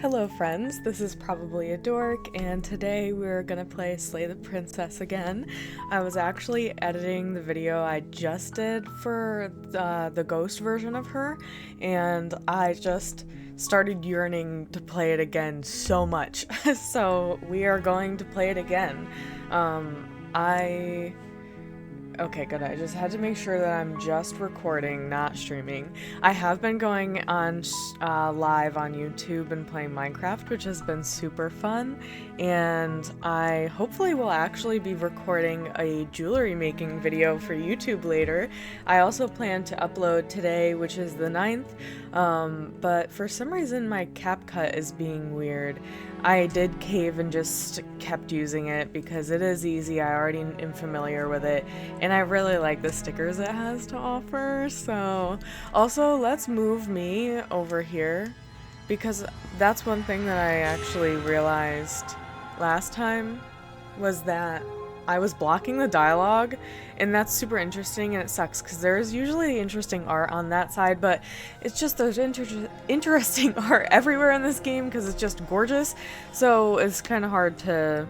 Hello friends, this is Probably a Dork, and today we're gonna play Slay the Princess again. I was actually editing the video I just did for the ghost version of her, and I just started yearning to play it again so much. So we are going to play it again. Okay, good. I just had to make sure that I'm just recording, not streaming. I have been going on live on YouTube and playing Minecraft, which has been super fun. And I hopefully will actually be recording a jewelry making video for YouTube later. I also plan to upload today, which is the 9th. But for some reason my CapCut is being weird. I did cave and just kept using it because it is easy. I already am familiar with it, and I really like the stickers it has to offer. So also, let's move me over here, because that's one thing that I actually realized last time was that I was blocking the dialogue, and that's super interesting, and it sucks because there's usually interesting art on that side, but it's just there's interesting art everywhere in this game because it's just gorgeous, so it's kind of hard to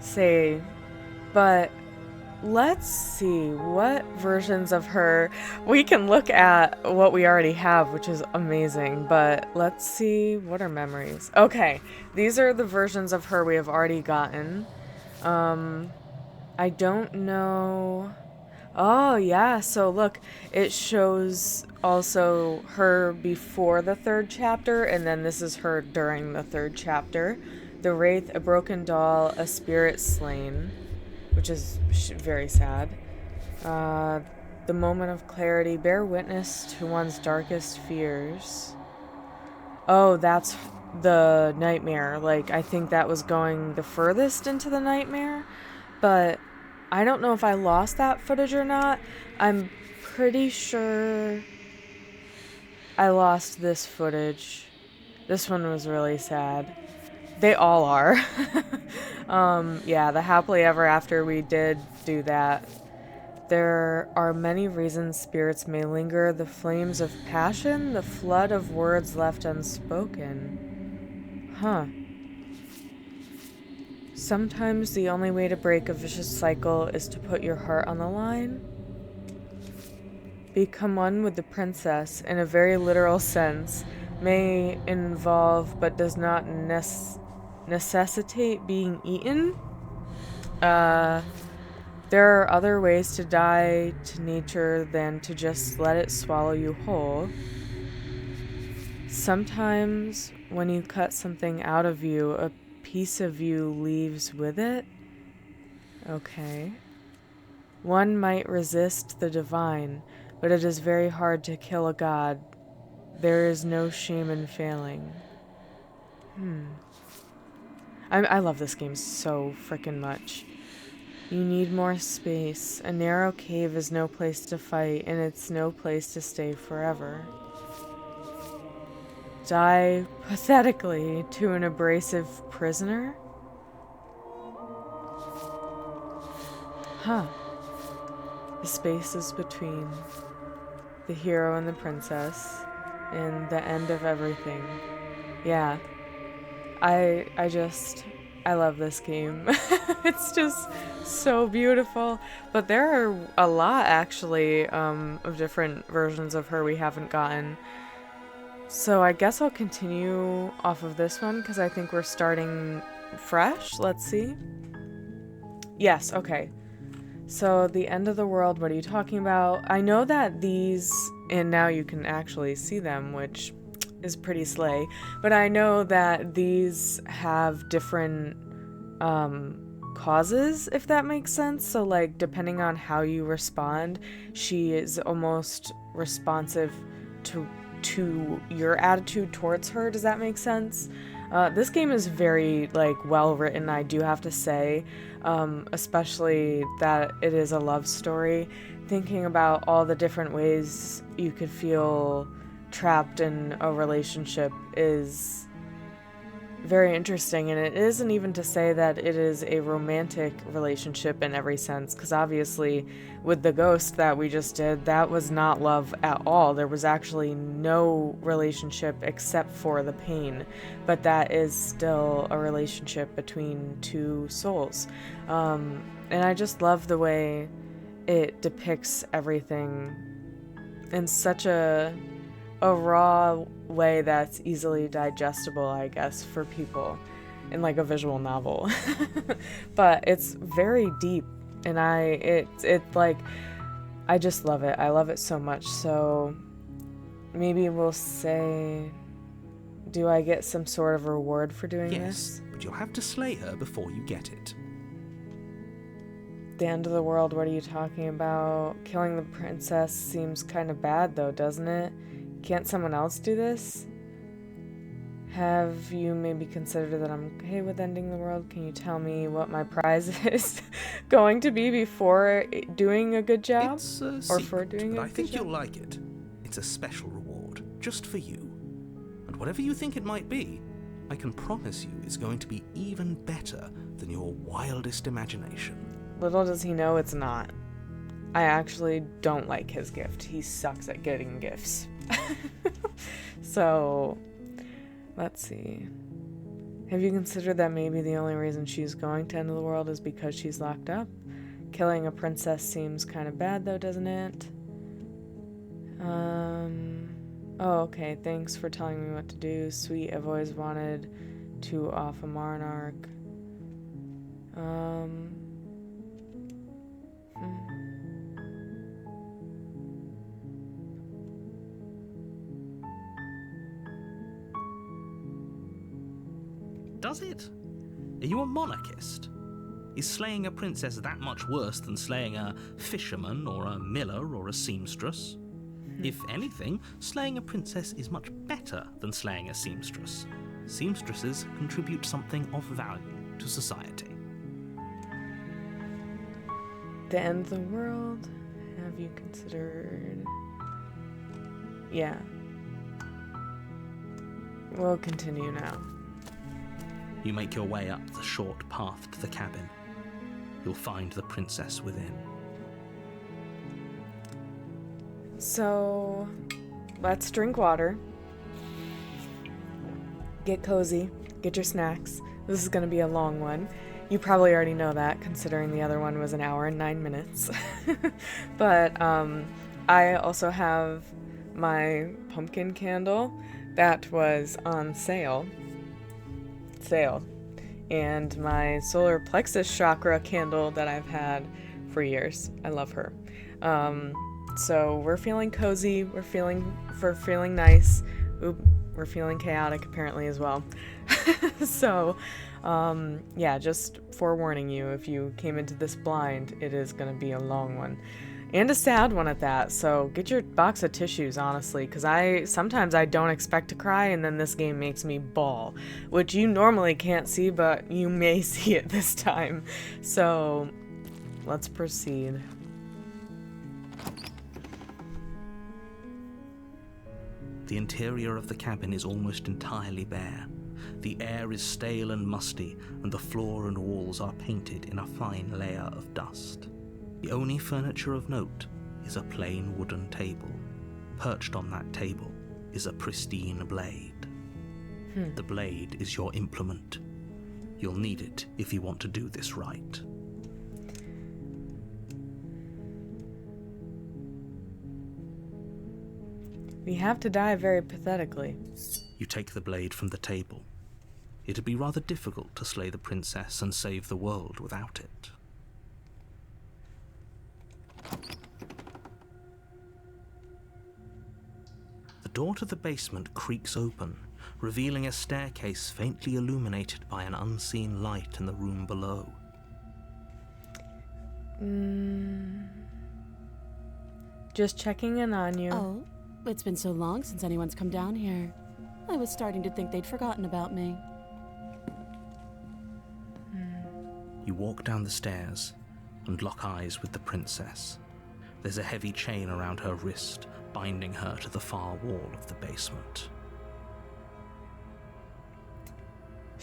say. But let's see what versions of her we can look at. What we already have, which is amazing, but let's see what are memories. Okay, these are the versions of her we have already gotten. I don't know. Oh, yeah, so look, it shows also her before the 3rd chapter, and then this is her during the 3rd chapter. The Wraith, a broken doll, a spirit slain, which is very sad. The moment of clarity, bear witness to one's darkest fears. Oh, that's the nightmare. Like, I think that was going the furthest into the nightmare, but I don't know if I lost that footage or not. I'm pretty sure I lost this footage. This one was really sad. They all are. Yeah, the happily ever after, we did do that. There are many reasons spirits may linger, the flames of passion, the flood of words left unspoken. Huh. Sometimes the only way to break a vicious cycle is to put your heart on the line. Become one with the princess, in a very literal sense, may involve but does not necessitate being eaten. There are other ways to die to nature than to just let it swallow you whole. Sometimes when you cut something out of you, a piece of you leaves with it. Okay. One might resist the divine, but it is very hard to kill a god. There is no shame in failing. I love this game so freaking much. You need more space. A narrow cave is no place to fight, and it's no place to stay forever. Die pathetically to an abrasive prisoner? Huh. The spaces between the hero and the princess, and the end of everything. Yeah. I love this game. It's just so beautiful. But there are a lot, actually, of different versions of her we haven't gotten. So I guess I'll continue off of this one, because I think we're starting fresh. Let's see. Yes, okay. So the end of the world, what are you talking about? I know that these, and now you can actually see them, which is pretty slay, but I know that these have different causes, if that makes sense. So like, depending on how you respond, she is almost responsive to your attitude towards her. Does that make sense? This game is very like well written, I do have to say, especially that it is a love story. Thinking about all the different ways you could feel trapped in a relationship is very interesting, and it isn't even to say that it is a romantic relationship in every sense, because obviously with the ghost that we just did, that was not love at all. There was actually no relationship except for the pain, but that is still a relationship between two souls. And I just love the way it depicts everything in such a raw way that's easily digestible, I guess, for people in like a visual novel. But it's very deep, and I just love it. I love it so much. So maybe we'll say, do I get some sort of reward for doing this? Yes, but you'll have to slay her before you get it. The end of the world, what are you talking about? Killing the princess seems kind of bad though, doesn't it? Can't someone else do this? Have you maybe considered that I'm okay with ending the world? Can you tell me what my prize is going to be before doing a good job? It's a or secret, for doing but a I good think job? you'll like it. It's a special reward, just for you. And whatever you think it might be, I can promise you it's going to be even better than your wildest imagination. Little does he know it's not. I actually don't like his gift. He sucks at getting gifts. So, let's see. Have you considered that maybe the only reason she's going to end the world is because she's locked up? Killing a princess seems kind of bad though, doesn't it? Oh, okay. Thanks for telling me what to do. Sweet, I've always wanted to off a monarch. Does it? Are you a monarchist? Is slaying a princess that much worse than slaying a fisherman or a miller or a seamstress? If anything, slaying a princess is much better than slaying a seamstress. Seamstresses contribute something of value to society. The end of the world? Have you considered... Yeah. We'll continue now. You make your way up the short path to the cabin. You'll find the princess within. So, let's drink water. Get cozy. Get your snacks. This is going to be a long one. You probably already know that, considering the other one was 1 hour and 9 minutes. But I also have my pumpkin candle that was on sale, and my solar plexus chakra candle that I've had for years. I love her. So we're feeling cozy. We're feeling nice. Oop, we're feeling chaotic apparently as well. So, yeah, just forewarning you, if you came into this blind, it is going to be a long one. And a sad one at that, so get your box of tissues, honestly, because sometimes I don't expect to cry, and then this game makes me bawl, which you normally can't see, but you may see it this time. So, let's proceed. The interior of the cabin is almost entirely bare. The air is stale and musty, and the floor and walls are painted in a fine layer of dust. The only furniture of note is a plain wooden table. Perched on that table is a pristine blade. The blade is your implement. You'll need it if you want to do this right. We have to die very pathetically. You take the blade from the table. It'd be rather difficult to slay the princess and save the world without it. The door to the basement creaks open, revealing a staircase faintly illuminated by an unseen light in the room below. Just checking in on you. Oh, it's been so long since anyone's come down here. I was starting to think they'd forgotten about me. You walk down the stairs and lock eyes with the princess. There's a heavy chain around her wrist, binding her to the far wall of the basement.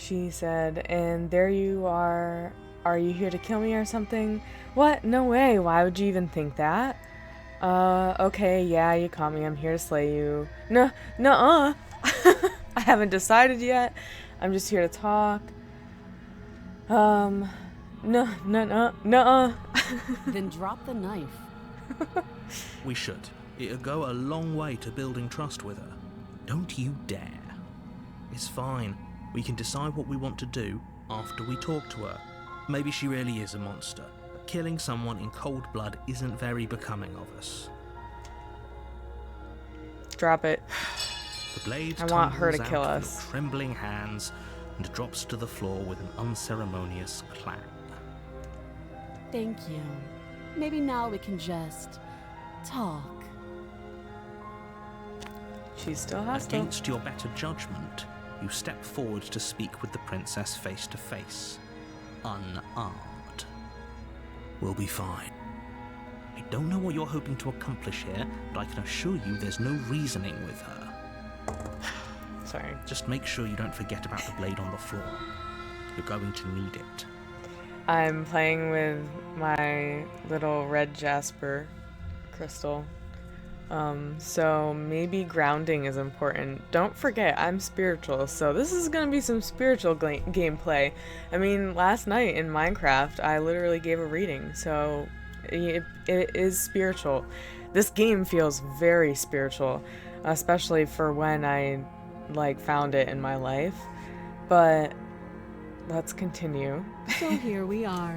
She said, and there you are. Are you here to kill me or something? What? No way. Why would you even think that? Okay, yeah, you caught me. I'm here to slay you. No, nuh-uh. I haven't decided yet. I'm just here to talk. No, nuh-uh. Then drop the knife. We should. It'll go a long way to building trust with her. Don't you dare. It's fine. We can decide what we want to do after we talk to her. Maybe she really is a monster. But killing someone in cold blood isn't very becoming of us. Drop it. The blade I want her to tumbles kill out of us. your trembling hands and drops to the floor with an unceremonious clang. Thank you. Maybe now we can just talk. She still has to. Against your better judgment, you step forward to speak with the princess face to face, unarmed. We'll be fine. I don't know what you're hoping to accomplish here, but I can assure you there's no reasoning with her. Sorry. Just make sure you don't forget about the blade on the floor. You're going to need it. I'm playing with my little red jasper crystal. So maybe grounding is important. Don't forget, I'm spiritual, so this is gonna be some spiritual gameplay. I mean, last night in Minecraft, I literally gave a reading, so it is spiritual. This game feels very spiritual, especially for when I, found it in my life. But let's continue. So here we are.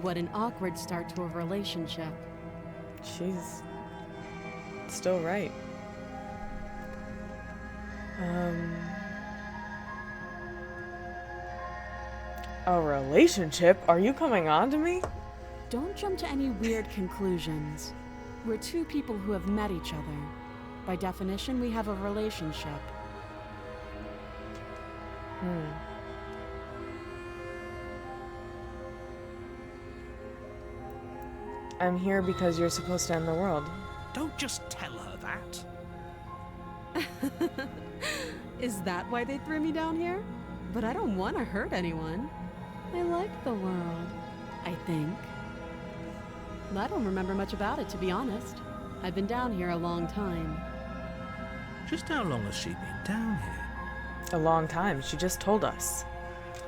What an awkward start to a relationship. She's still right. A relationship? Are you coming on to me? Don't jump to any weird conclusions. We're two people who have met each other. By definition, we have a relationship. I'm here because you're supposed to end the world. Don't just tell her that. Is that why they threw me down here? But I don't want to hurt anyone. I like the world, I think. I don't remember much about it, to be honest. I've been down here a long time. Just how long has she been down here? A long time. She just told us.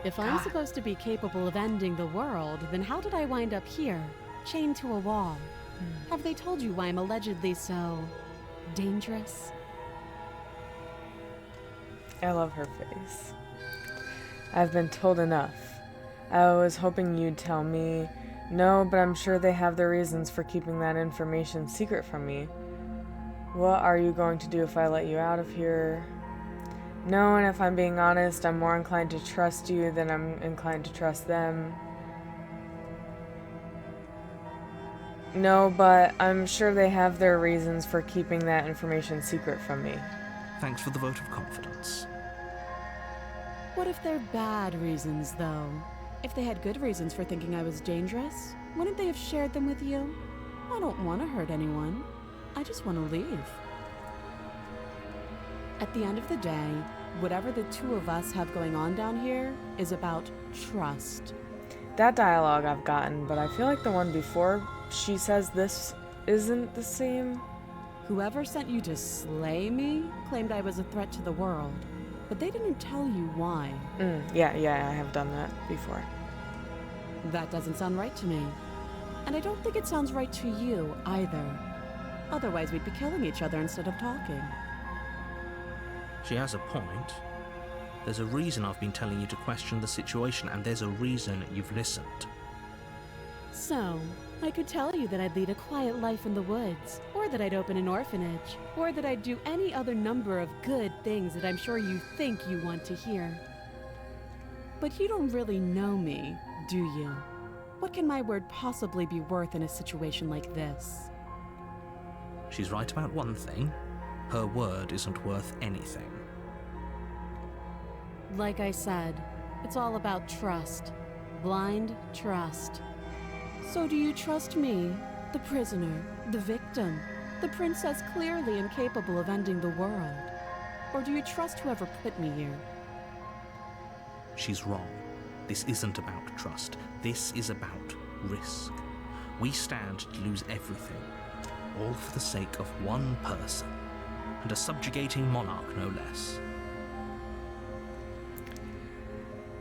If I'm supposed to be capable of ending the world, then how did I wind up here, chained to a wall? Have they told you why I'm allegedly so dangerous? I love her face. I've been told enough. I was hoping you'd tell me. No, but I'm sure they have their reasons for keeping that information secret from me. What are you going to do if I let you out of here? No, and if I'm being honest, I'm more inclined to trust you than I'm inclined to trust them. No, but I'm sure they have their reasons for keeping that information secret from me. Thanks for the vote of confidence. What if they're bad reasons, though? If they had good reasons for thinking I was dangerous, wouldn't they have shared them with you? I don't want to hurt anyone. I just want to leave. At the end of the day, whatever the two of us have going on down here is about trust. That dialogue I've gotten, but I feel like the one before she says this isn't the same. Whoever sent you to slay me claimed I was a threat to the world, but they didn't tell you why. Yeah, I have done that before. That doesn't sound right to me. And I don't think it sounds right to you either. Otherwise, we'd be killing each other instead of talking. She has a point. There's a reason I've been telling you to question the situation, and there's a reason you've listened. So, I could tell you that I'd lead a quiet life in the woods, or that I'd open an orphanage, or that I'd do any other number of good things that I'm sure you think you want to hear. But you don't really know me, do you? What can my word possibly be worth in a situation like this? She's right about one thing. Her word isn't worth anything. Like I said, it's all about trust. Blind trust. So do you trust me, the prisoner, the victim, the princess clearly incapable of ending the world? Or do you trust whoever put me here? She's wrong. This isn't about trust. This is about risk. We stand to lose everything, all for the sake of one person, and a subjugating monarch no less.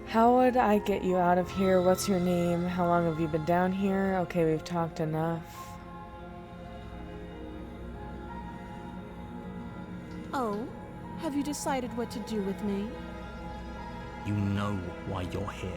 How would I get you out of here? What's your name? How long have you been down here? Okay, we've talked enough. Oh, have you decided what to do with me? You know why you're here.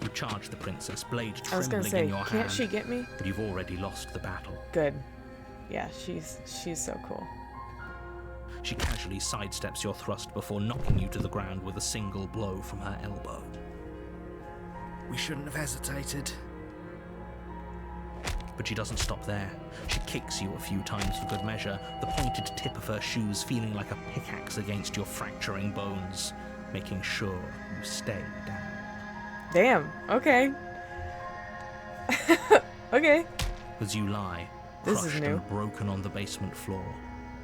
You charge the princess, blade I was gonna trembling say, in your hand. can't she get me? But you've already lost the battle. Good. Yeah, she's so cool. She casually sidesteps your thrust before knocking you to the ground with a single blow from her elbow. We shouldn't have hesitated. But she doesn't stop there. She kicks you a few times for good measure, the pointed tip of her shoes feeling like a pickaxe against your fracturing bones, making sure you stay down. Damn, okay. Okay. As you lie, This is crushed new. and broken on the basement floor,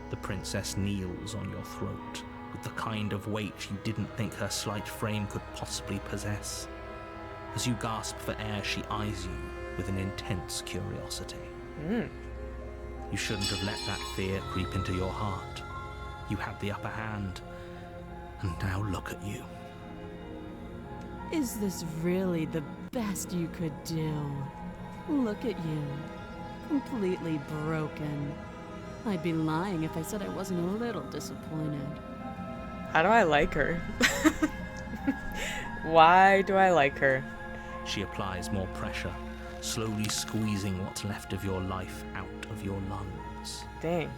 the princess kneels on your throat with the kind of weight you didn't think her slight frame could possibly possess. As you gasp for air, she eyes you with an intense curiosity. You shouldn't have let that fear creep into your heart. You had the upper hand, and now look at you. Is this really the best you could do? Look at you. Completely broken. I'd be lying if I said I wasn't a little disappointed. How do I like her? Why do I like her? She applies more pressure, slowly squeezing what's left of your life out of your lungs. Dang.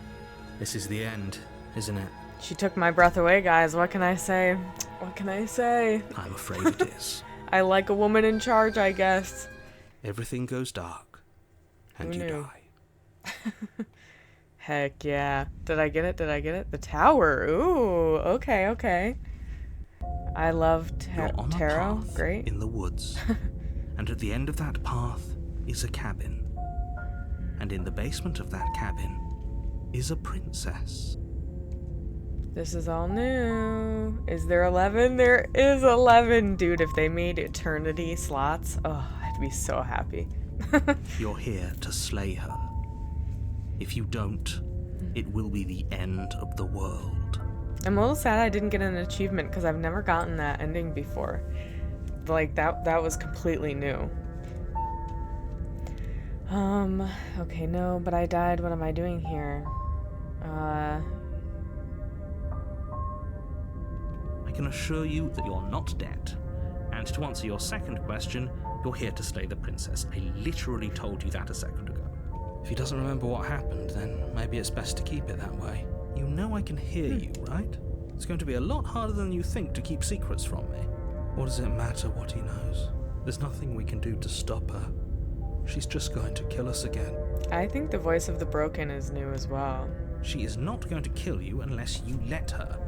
This is the end, isn't it? She took my breath away, guys. What can I say? What can I say? I'm afraid it is. I like a woman in charge, I guess. Everything goes dark, and Who you knew? die. Heck yeah. Did I get it? Did I get it? The tower. Ooh, okay, okay. I love You're on a tarot. path Great. in the woods, and at the end of that path is a cabin. And in the basement of that cabin is a princess. This is all new. Is there 11? There is 11. Dude, if they made eternity slots, oh, I'd be so happy. You're here to slay her. If you don't, it will be the end of the world. I'm a little sad I didn't get an achievement because I've never gotten that ending before. Like, that was completely new. Okay, no, but I died. What am I doing here? I can assure you that you're not dead. And to answer your second question, you're here to slay the princess. I literally told you that a second ago. If he doesn't remember what happened, then maybe it's best to keep it that way. You know I can hear you, right? It's going to be a lot harder than you think to keep secrets from me. What does it matter what he knows? There's nothing we can do to stop her. She's just going to kill us again. I think the voice of the broken is new as well. She is not going to kill you unless you let her.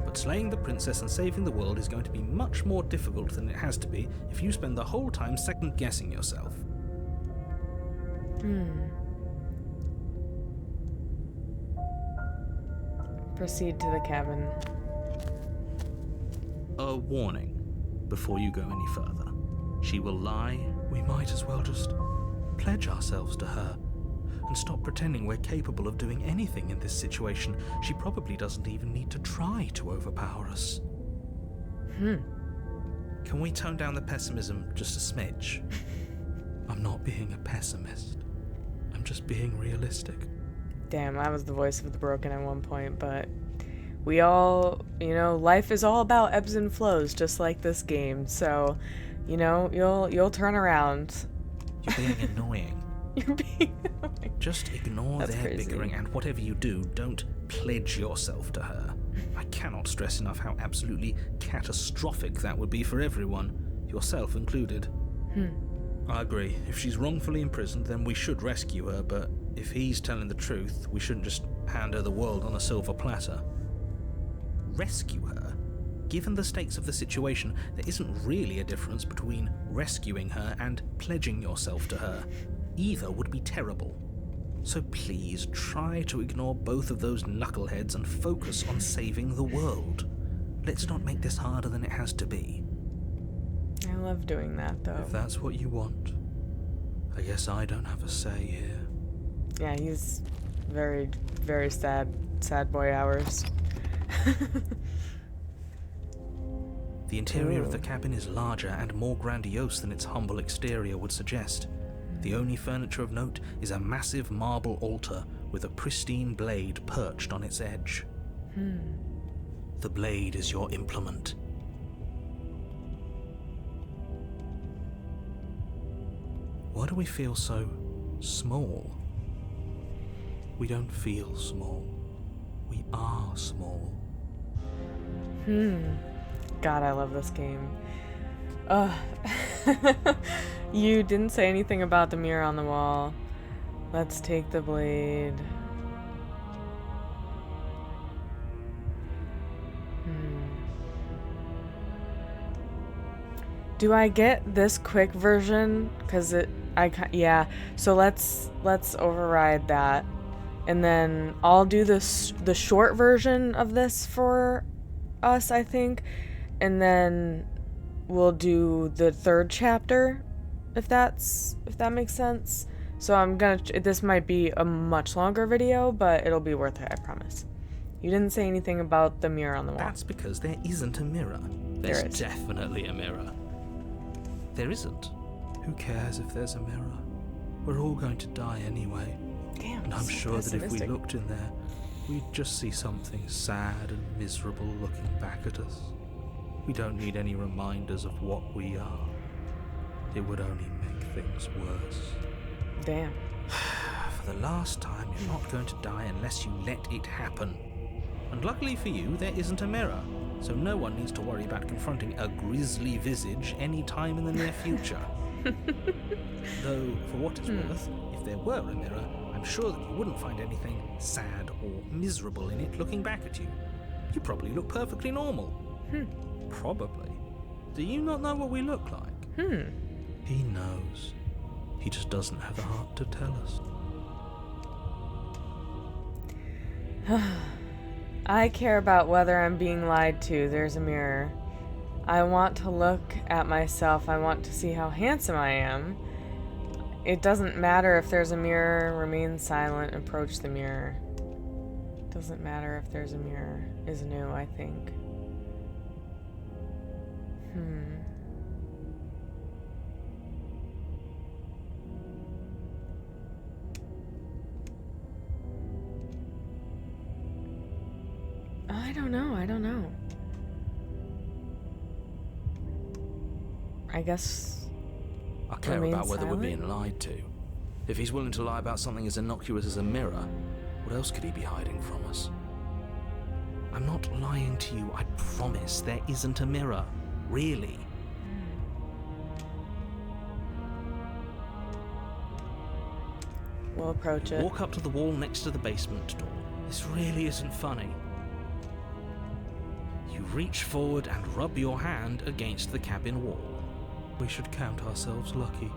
But slaying the princess and saving the world is going to be much more difficult than it has to be if you spend the whole time second-guessing yourself. Proceed to the cabin. A warning before you go any further. She will lie. We might as well just pledge ourselves to her and stop pretending we're capable of doing anything in this situation. She probably doesn't even need to try to overpower us. Can we tone down the pessimism just a smidge? I'm not being a pessimist. I'm just being realistic. Damn, I was the voice of the broken at one point, but we all, life is all about ebbs and flows, just like this game. So, you'll turn around. You're being annoying. You're being annoying. Just ignore That's their crazy. bickering, and whatever you do, don't pledge yourself to her. I cannot stress enough how absolutely catastrophic that would be for everyone, yourself included. I agree. If she's wrongfully imprisoned, then we should rescue her, but if he's telling the truth, we shouldn't just hand her the world on a silver platter. Rescue her? Given the stakes of the situation, there isn't really a difference between rescuing her and pledging yourself to her. Either would be terrible. So please try to ignore both of those knuckleheads and focus on saving the world. Let's not make this harder than it has to be. I love doing that, though. If that's what you want, I guess I don't have a say here. Yeah, he's very, very sad boy hours. The interior of the Ooh. cabin is larger and more grandiose than its humble exterior would suggest. The only furniture of note is a massive marble altar with a pristine blade perched on its edge. The blade is your implement. Why do we feel so small? We don't feel small. We are small. God, I love this game. You didn't say anything about the mirror on the wall. Let's take the blade. Do I get this quick version? Yeah. So let's override that, and then I'll do the short version of this for us, I think, and then we'll do the third chapter, if that makes sense. So this might be a much longer video, but it'll be worth it, I promise. You didn't say anything about the mirror on the wall. That's because there isn't a mirror. There's There is. definitely a mirror. There isn't. Who cares if there's a mirror? We're all going to die anyway. Damn, And I'm so sure that if we pessimistic. looked in there, we'd just see something sad and miserable looking back at us. We don't need any reminders of what we are. It would only make things worse. Damn. For the last time, you're not going to die unless you let it happen. And luckily for you, there isn't a mirror, so no one needs to worry about confronting a grisly visage any time in the near future. Though, for what it's worth, if there were a mirror, I'm sure that you wouldn't find anything sad or miserable in it looking back at you. You probably look perfectly normal. Probably. Do you not know what we look like? He knows. He just doesn't have the heart to tell us. I care about whether I'm being lied to. There's a mirror. I want to look at myself. I want to see how handsome I am. It doesn't matter if there's a mirror. Remain silent. Approach the mirror. Doesn't matter if there's a mirror. Is new, I think. I don't know. I guess I care remain about whether we're silent? being lied to. If he's willing to lie about something as innocuous as a mirror, what else could he be hiding from us? I'm not lying to you, I promise. There isn't a mirror. Really. we'll approach it. Walk up to the wall next to the basement door. This really isn't funny. You reach forward and rub your hand against the cabin wall. We should count ourselves lucky.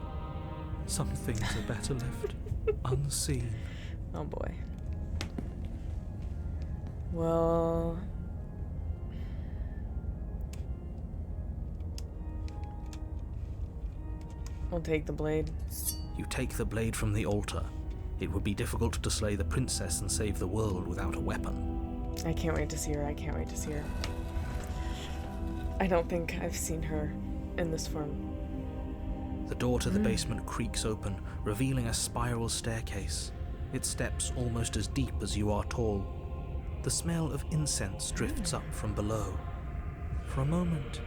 Some things are better left unseen. Oh boy. Well, we'll take the blade. You take the blade from the altar. It would be difficult to slay the princess and save the world without a weapon. I can't wait to see her. I can't wait to see her. I don't think I've seen her in this form. The door to the basement creaks open, revealing a spiral staircase. Its steps almost as deep as you are tall. The smell of incense drifts up from below. For a moment,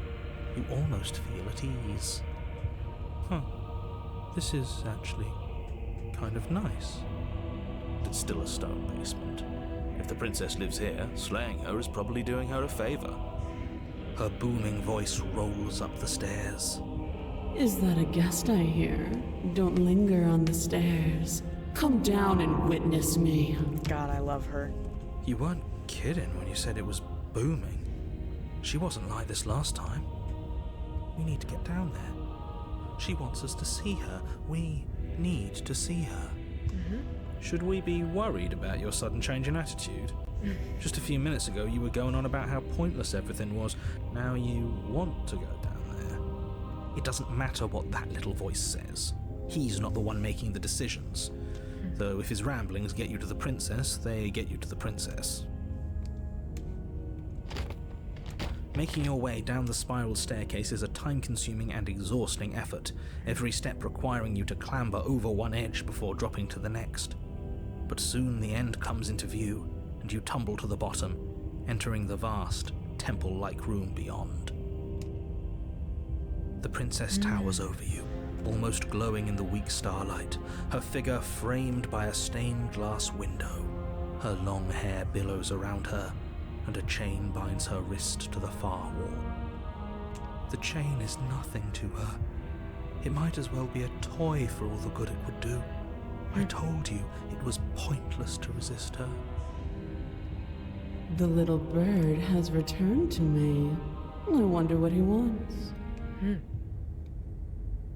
you almost feel at ease. This is actually kind of nice. It's still a stone basement. If the princess lives here, slaying her is probably doing her a favor. Her booming voice rolls up the stairs. Is that a guest I hear? Don't linger on the stairs. Come down and witness me. God, I love her. You weren't kidding when you said it was booming. She wasn't like this last time. We need to get down there. She wants us to see her. We need to see her. Should we be worried about your sudden change in attitude? Just a few minutes ago you were going on about how pointless everything was. Now you want to go down there. It doesn't matter what that little voice says. He's not the one making the decisions. Though if his ramblings get you to the princess, they get you to the princess. Making your way down the spiral staircase is a time-consuming and exhausting effort, every step requiring you to clamber over one edge before dropping to the next. But soon the end comes into view, and you tumble to the bottom, entering the vast, temple-like room beyond. The princess towers over you, almost glowing in the weak starlight, her figure framed by a stained glass window. Her long hair billows around her, and a chain binds her wrist to the far wall. The chain is nothing to her. It might as well be a toy for all the good it would do. I told you it was pointless to resist her. The little bird has returned to me. I wonder what he wants.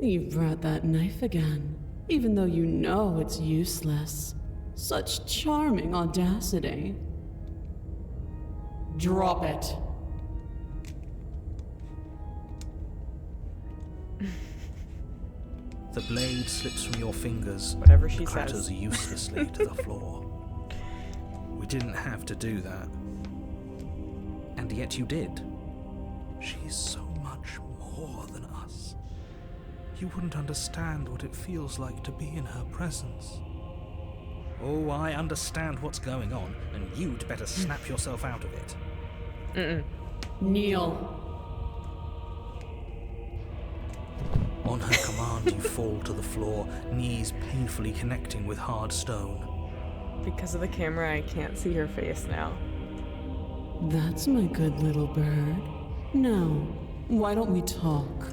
You brought that knife again, even though you know it's useless. Such charming audacity. Drop it. The blade slips from your fingers Whatever she and clatters says. uselessly to the floor. We didn't have to do that. And yet you did. She's so much more than us. You wouldn't understand what it feels like to be in her presence. Oh, I understand what's going on, and you'd better snap yourself out of it. Kneel. On her command, you fall to the floor, knees painfully connecting with hard stone. Because of the camera, I can't see her face now. That's my good little bird. Now, why don't we talk?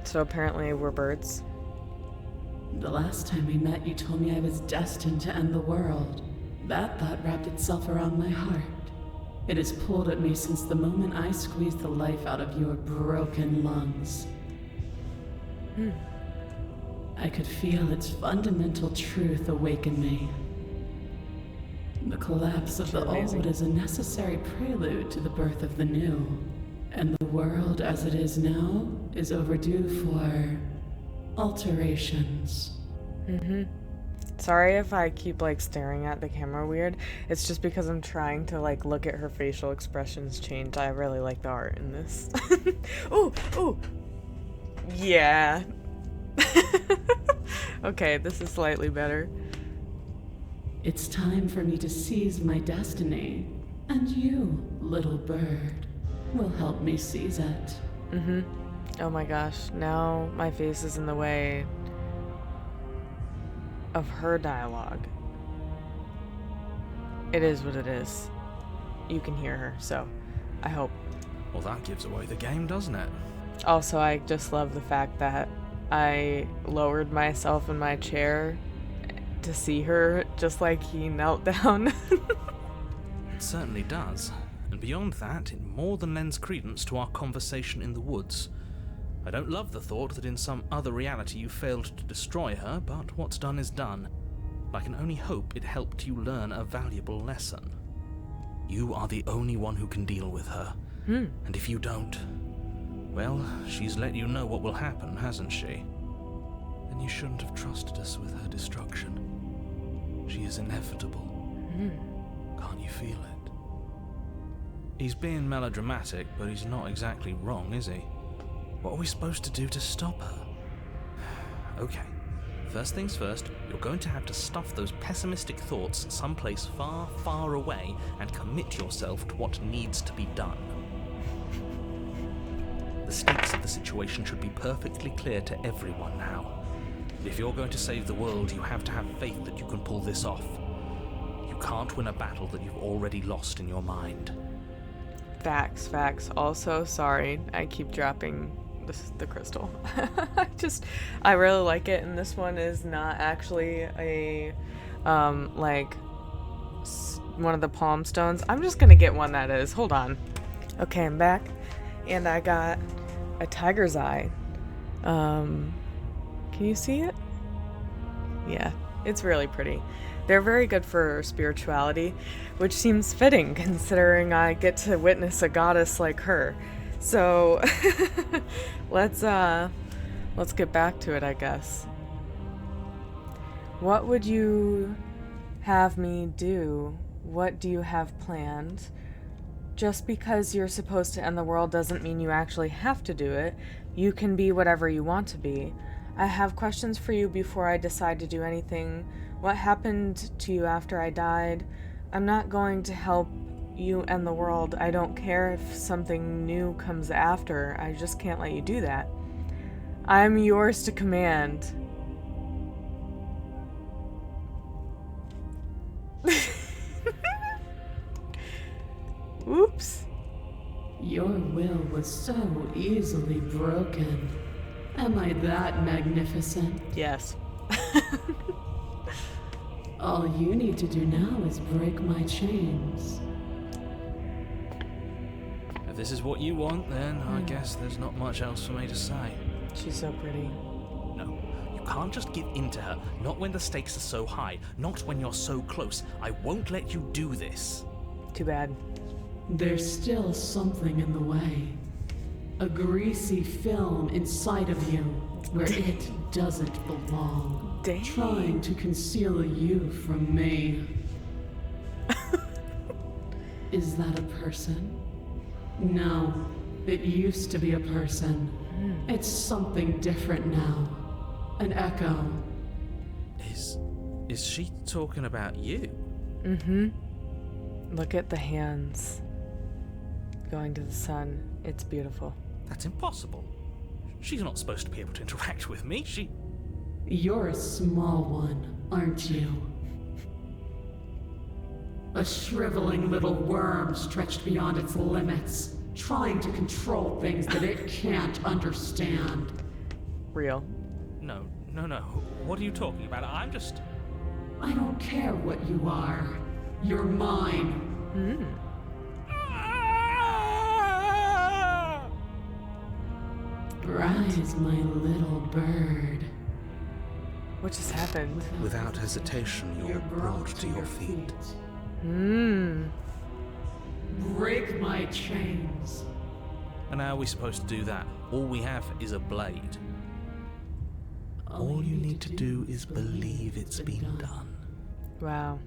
So apparently we're birds. The last time we met, you told me I was destined to end the world. That thought wrapped itself around my heart. It has pulled at me since the moment I squeezed the life out of your broken lungs. I could feel its fundamental truth awaken me. The collapse of the old is a necessary prelude to the birth of the new. And the world as it is now is overdue for alterations. Sorry if I keep staring at the camera weird. It's just because I'm trying to look at her facial expressions change. I really like the art in this. Ooh. Yeah. Okay, this is slightly better. It's time for me to seize my destiny. And you, little bird, will help me seize it. Oh my gosh, now my face is in the way of her dialogue. It is what it is. You can hear her, so I hope. Well, that gives away the game, doesn't it? Also, I just love the fact that I lowered myself in my chair to see her, just like he knelt down. It certainly does. And beyond that, it more than lends credence to our conversation in the woods. I don't love the thought that in some other reality you failed to destroy her, but what's done is done. I can only hope it helped you learn a valuable lesson. You are the only one who can deal with her. And if you don't, well, she's let you know what will happen, hasn't she? Then you shouldn't have trusted us with her destruction. She is inevitable. Can't you feel it? He's being melodramatic, but he's not exactly wrong, is he? What are we supposed to do to stop her? Okay, first things first, you're going to have to stuff those pessimistic thoughts someplace far, far away and commit yourself to what needs to be done. The stakes of the situation should be perfectly clear to everyone now. If you're going to save the world, you have to have faith that you can pull this off. You can't win a battle that you've already lost in your mind. Facts. Also, sorry, I keep dropping this is the crystal. I really like it, and this one is not actually a like one of the palm stones. I'm just gonna get one that is. Hold on. Okay, I'm back, and I got a tiger's eye. Can you see it? Yeah, it's really pretty. They're very good for spirituality, which seems fitting considering I get to witness a goddess like her. So let's get back to it, I guess. What would you have me do? What do you have planned? Just because you're supposed to end the world doesn't mean you actually have to do it. You can be whatever you want to be. I have questions for you before I decide to do anything. What happened to you after I died? I'm not going to help you end the world. I don't care if something new comes after. I just can't let you do that. I'm yours to command. Oops. Your will was so easily broken. Am I that magnificent? Yes. All you need to do now is break my chains. If this is what you want, then I guess there's not much else for me to say. She's so pretty. No, you can't just give in to her. Not when the stakes are so high. Not when you're so close. I won't let you do this. Too bad. There's still something in the way. A greasy film inside of you where it doesn't belong. Dang. Trying to conceal you from me. Is that a person? No, it used to be a person. It's something different now. An echo. Is she talking about you? Mm-hmm. Look at the hands going to the sun. It's beautiful. That's impossible. She's not supposed to be able to interact with me. You're a small one, aren't you? A shriveling little worm stretched beyond its limits, trying to control things that it can't understand. Real. No. What are you talking about? I don't care what you are. You're mine. Rise, my little bird. What just happened? Without hesitation, you're brought to your feet. Break my chains. And how are we supposed to do that? All we have is a blade. All you need to do is believe it's been done. Wow.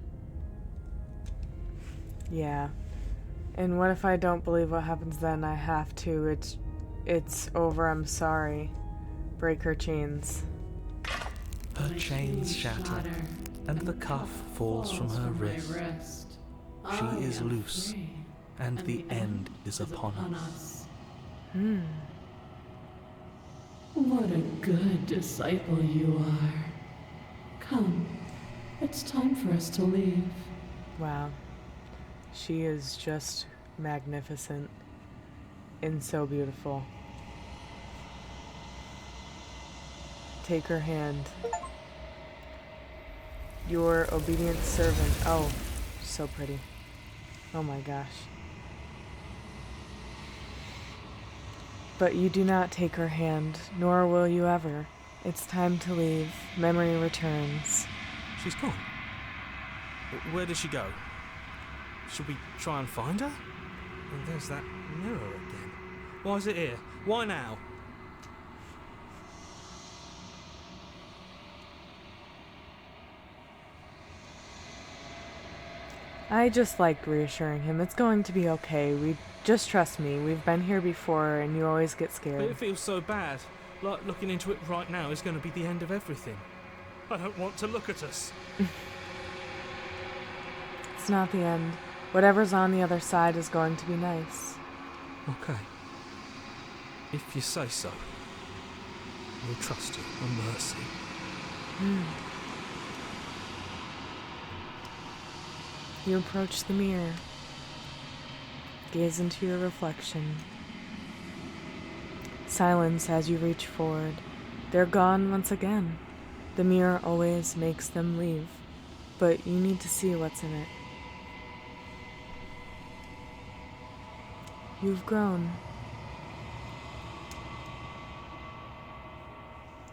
Yeah. And what if I don't believe what happens then? I have to. It's over. I'm sorry. Break her chains. Her chains shatter, and the cuff falls from her wrist. She is loose, and the end is upon us. What a good disciple you are. Come, it's time for us to leave. Wow. She is just magnificent and so beautiful. Take her hand. Your obedient servant. Oh, so pretty. Oh my gosh. But you do not take her hand, nor will you ever. It's time to leave. Memory returns. She's gone. Where did she go? Should we try and find her? And there's that mirror again. Why is it here? Why now? I just liked reassuring him. It's going to be okay. Just trust me. We've been here before, and you always get But scared. it feels so bad. Like looking into it right now is going to be the end of everything. I don't want to look at us. It's not the end. Whatever's on the other side is going to be nice. Okay. If you say so. We'll trust you on mercy. You approach the mirror. Gaze into your reflection. Silence as you reach forward. They're gone once again. The mirror always makes them leave, but you need to see what's in it. You've grown.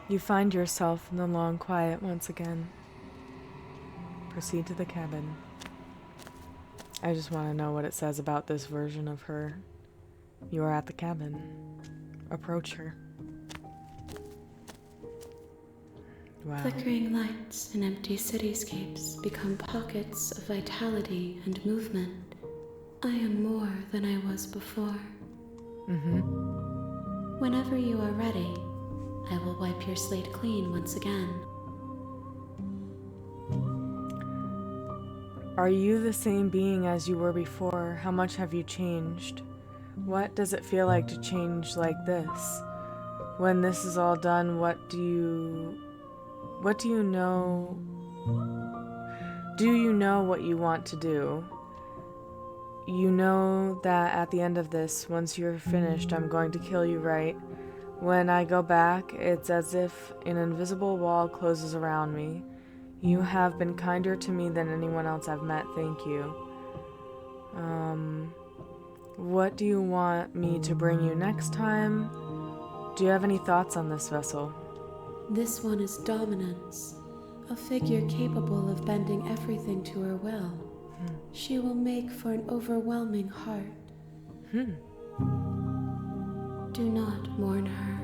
You find yourself in the long quiet once again. Proceed to the cabin. I just want to know what it says about this version of her. You are at the cabin. Approach her. Wow. Flickering lights in empty cityscapes become pockets of vitality and movement. I am more than I was before. Whenever you are ready, I will wipe your slate clean once again. Are you the same being as you were before? How much have you changed? What does it feel like to change like this? When this is all done, what do you know? Do you know what you want to do? You know that at the end of this, once you're finished, I'm going to kill you, right? When I go back, it's as if an invisible wall closes around me. You have been kinder to me than anyone else I've met, thank you. What do you want me to bring you next time? Do you have any thoughts on this vessel? This one is dominance, a figure capable of bending everything to her will. She will make for an overwhelming heart. Do not mourn her,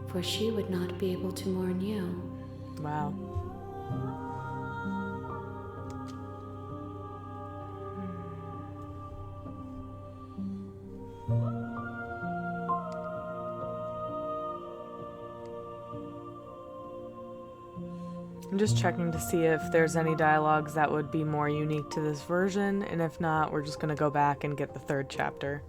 for she would not be able to mourn you. Wow. I'm just checking to see if there's any dialogues that would be more unique to this version, and if not, we're just going to go back and get the third chapter.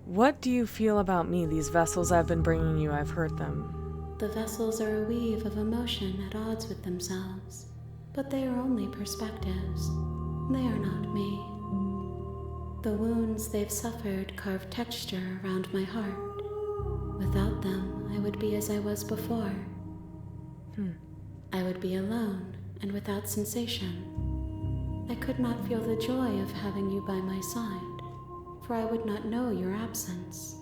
What do you feel about me? These vessels I've been bringing you, I've heard them. The vessels are a weave of emotion at odds with themselves, but they are only perspectives. They are not me. The wounds they've suffered carve texture around my heart. Without them, I would be as I was before. I would be alone and without sensation. I could not feel the joy of having you by my side, for I would not know your absence.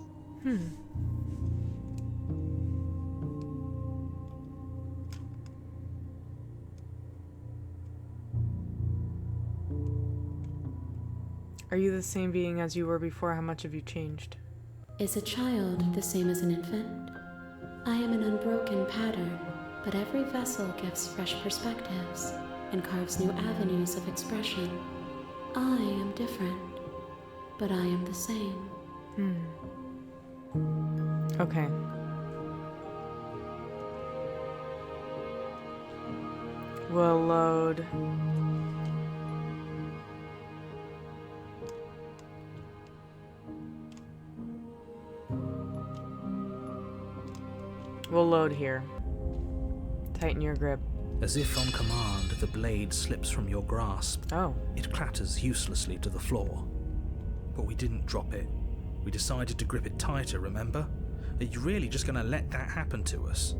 Are you the same being as you were before? How much have you changed? Is a child the same as an infant? I am an unbroken pattern, but every vessel gives fresh perspectives and carves new avenues of expression. I am different, but I am the same. Okay. We'll load. We'll load here. Tighten your grip. As if on command, the blade slips from your grasp. Oh. It clatters uselessly to the floor. But we didn't drop it. We decided to grip it tighter, remember? Are you really just going to let that happen to us?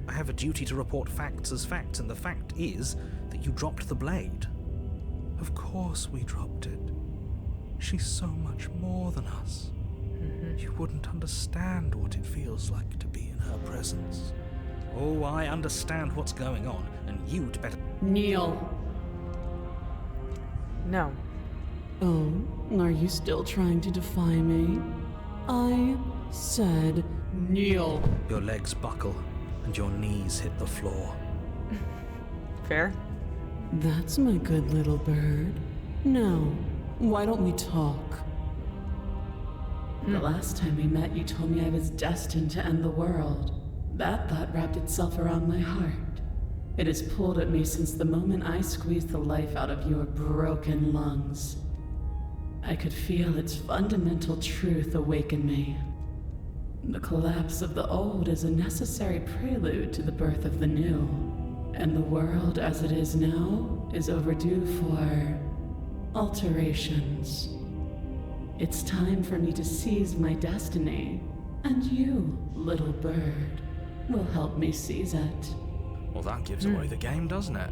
I have a duty to report facts as facts, and the fact is that you dropped the blade. Of course we dropped it. She's so much more than us. You wouldn't understand what it feels like to be in her presence. Oh, I understand what's going on, and you'd better... Kneel. No. Oh, are you still trying to defy me? I said kneel. Your legs buckle, and your knees hit the floor. Fair? That's my good little bird. Now, why don't we talk? The last time we met, you told me I was destined to end the world. That thought wrapped itself around my heart. It has pulled at me since the moment I squeezed the life out of your broken lungs. I could feel its fundamental truth awaken me. The collapse of the old is a necessary prelude to the birth of the new, and the world as it is now is overdue for alterations. It's time for me to seize my destiny, and you, little bird, will help me seize it. Well, that gives away the game, doesn't it?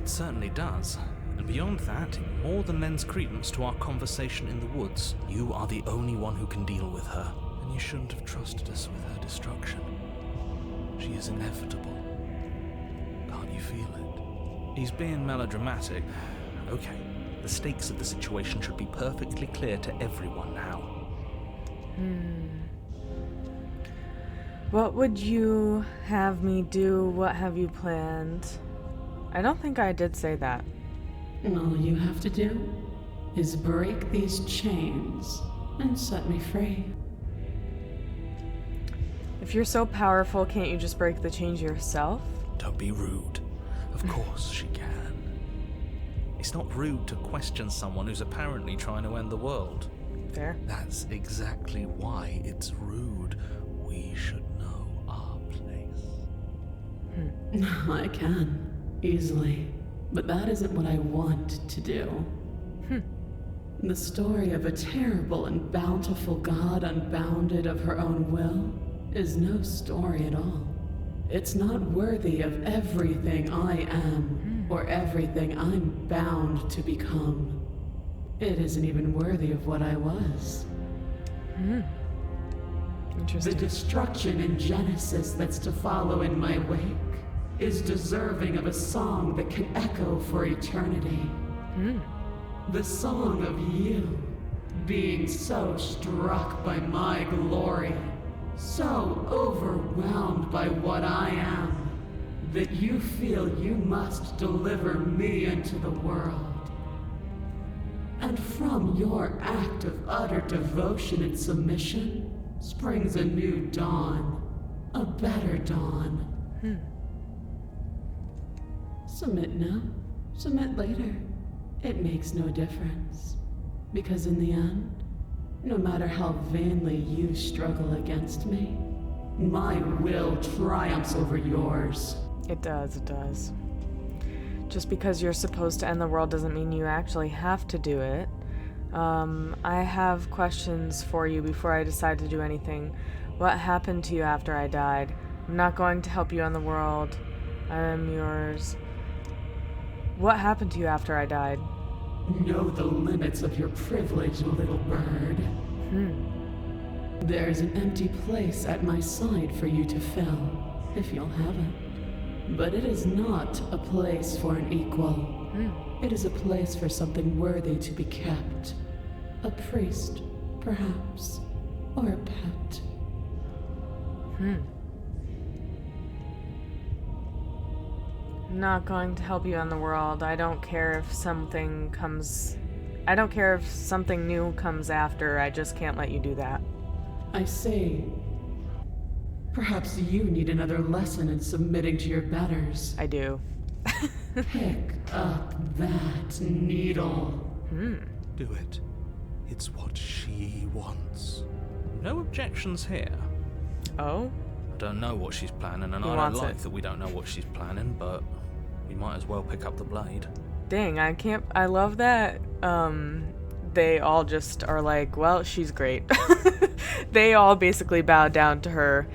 It certainly does. And beyond that, it more than lends credence to our conversation in the woods. You are the only one who can deal with her. And you shouldn't have trusted us with her destruction. She is inevitable. Can't you feel it? He's being melodramatic. Okay, the stakes of the situation should be perfectly clear to everyone now. What would you have me do? What have you planned? I don't think I did say that. All you have to do is break these chains and set me free. If you're so powerful, can't you just break the chains yourself? Don't be rude. Of course she can. It's not rude to question someone who's apparently trying to end the world. Fair. That's exactly why it's rude. We should know our place. I can, easily. But that isn't what I want to do. The story of a terrible and bountiful god unbounded of her own will is no story at all. It's not worthy of everything I am or everything I'm bound to become. It isn't even worthy of what I was. Interesting. The destruction in Genesis that's to follow in my wake is deserving of a song that can echo for eternity. The song of you, being so struck by my glory, so overwhelmed by what I am, that you feel you must deliver me into the world. And from your act of utter devotion and submission springs a new dawn, a better dawn. Submit now, submit later. It makes no difference. Because in the end, no matter how vainly you struggle against me, my will triumphs over yours. It does, it does. Just because you're supposed to end the world doesn't mean you actually have to do it. I have questions for you before I decide to do anything. What happened to you after I died? I'm not going to help you end the world. I am yours. What happened to you after I died? Know the limits of your privilege, little bird. There's an empty place at my side for you to fill, if you'll have it. But it is not a place for an equal. It is a place for something worthy to be kept. A priest, perhaps, or a pet. I'm not going to help you on the world. I don't care if something new comes after. I just can't let you do that. I say, perhaps you need another lesson in submitting to your betters. I do. Pick up that needle. Do it. It's what she wants. No objections here. Oh? I don't know what she's planning, and He I don't wants like it. that we don't know what she's planning, but we might as well pick up the blade. Dang, I love that they all just are like, well, she's great. They all basically bow down to her,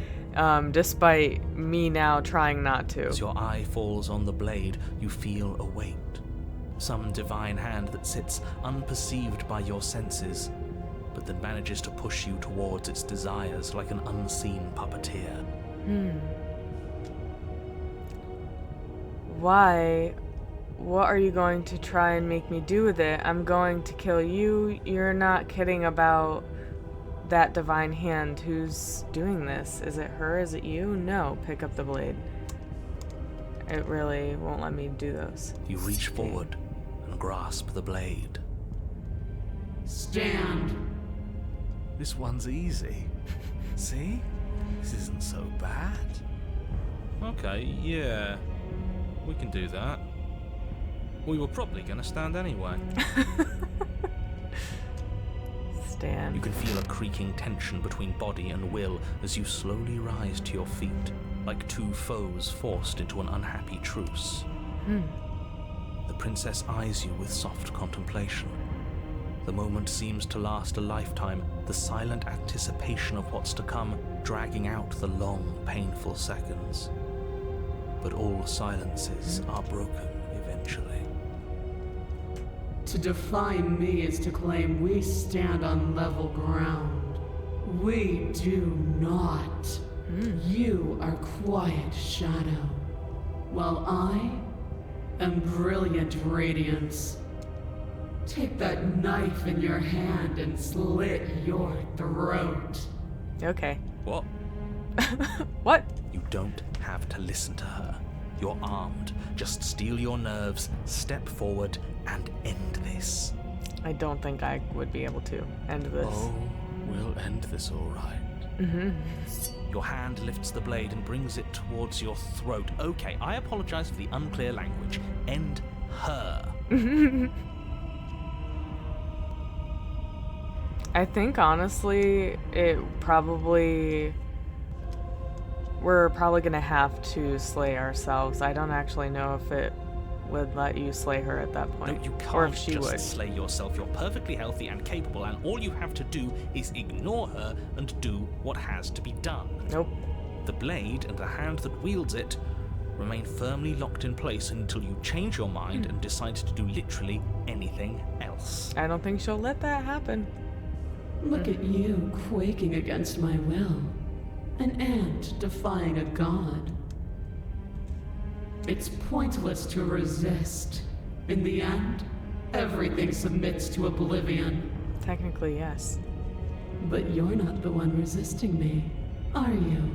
despite me now trying not to. As your eye falls on the blade, you feel a weight. Some divine hand that sits unperceived by your senses, but that manages to push you towards its desires like an unseen puppeteer. Why? What are you going to try and make me do with it? I'm going to kill you. You're not kidding about that divine hand. Who's doing this? Is it her? Is it you? No. Pick up the blade. It really won't let me do those. You reach forward and grasp the blade. Stand. This one's easy. See? This isn't so bad. Okay, yeah. We can do that. We were probably gonna stand anyway. understand. You can feel a creaking tension between body and will as you slowly rise to your feet, like two foes forced into an unhappy truce. The princess eyes you with soft contemplation. The moment seems to last a lifetime, the silent anticipation of what's to come dragging out the long, painful seconds. But all silences are broken eventually. To define me is to claim we stand on level ground. We do not. You are quiet shadow, while I am brilliant radiance. Take that knife in your hand and slit your throat. Okay. What? What? You don't have to listen to her. You're armed. Just steel your nerves, step forward, and end this. I don't think I would be able to end this. Oh, we'll end this all right. Your hand lifts the blade and brings it towards your throat. Okay, I apologize for the unclear language. End her. I think honestly, we're probably gonna have to slay ourselves. I don't actually know if it would let you slay her at that point. No, you or can't if she just would. slay yourself. You're perfectly healthy and capable, and all you have to do is ignore her and do what has to be done. Nope. The blade and the hand that wields it remain firmly locked in place until you change your mind and decide to do literally anything else. I don't think she'll let that happen. Look at you quaking against my will. An ant defying a god. It's pointless to resist. In the end, everything submits to oblivion. Technically, yes. But you're not the one resisting me, are you?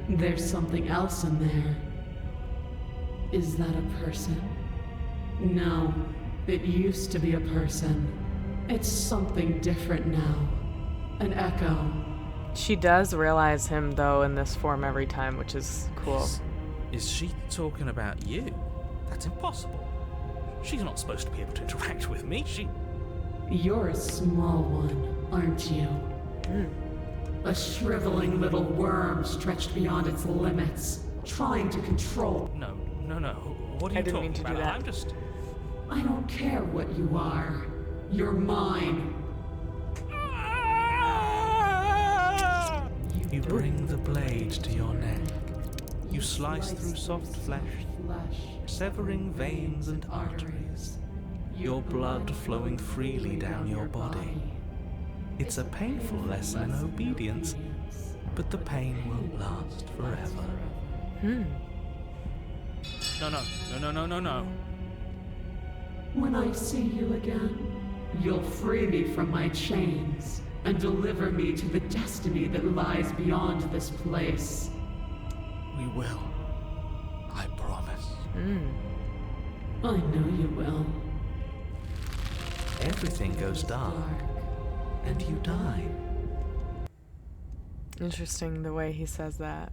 There's something else in there. Is that a person? No, it used to be a person. It's something different now. An echo. She does realize him, though, in this form every time, which is cool. Is she talking about you? That's impossible. She's not supposed to be able to interact with me. You're a small one, aren't you? A shriveling little worm stretched beyond its limits, trying to control. No. What are you I didn't talking mean to do about? that. I don't care what you are. You're mine. You bring the blade to your neck. You slice through soft flesh, severing veins and arteries, your blood flowing freely down your body. It's a painful lesson in obedience, but the pain won't last forever. No. When I see you again, you'll free me from my chains and deliver me to the destiny that lies beyond this place. We will. I promise. I know you will. Everything goes dark, and you die. Interesting the way he says that.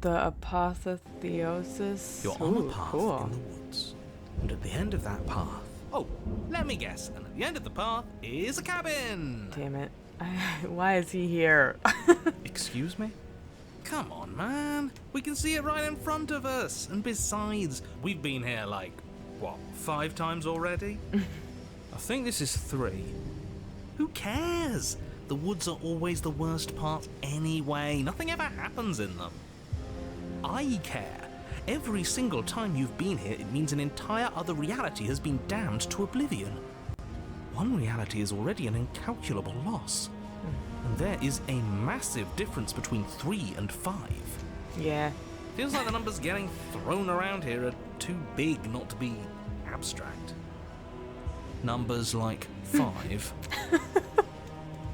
The apotheosis. You're on a Ooh, path cool. in the woods, and at the end of that path... Oh, let me guess. And at the end of the path is a cabin! Damn it. Why is he here? Excuse me? Come on, man. We can see it right in front of us. And besides, we've been here like, 5 times already? I think this is 3. Who cares? The woods are always the worst part anyway. Nothing ever happens in them. I care. Every single time you've been here, it means an entire other reality has been damned to oblivion. One reality is already an incalculable loss. And there is a massive difference between 3 and 5. Yeah. Feels like the numbers getting thrown around here are too big not to be abstract. Numbers like 5.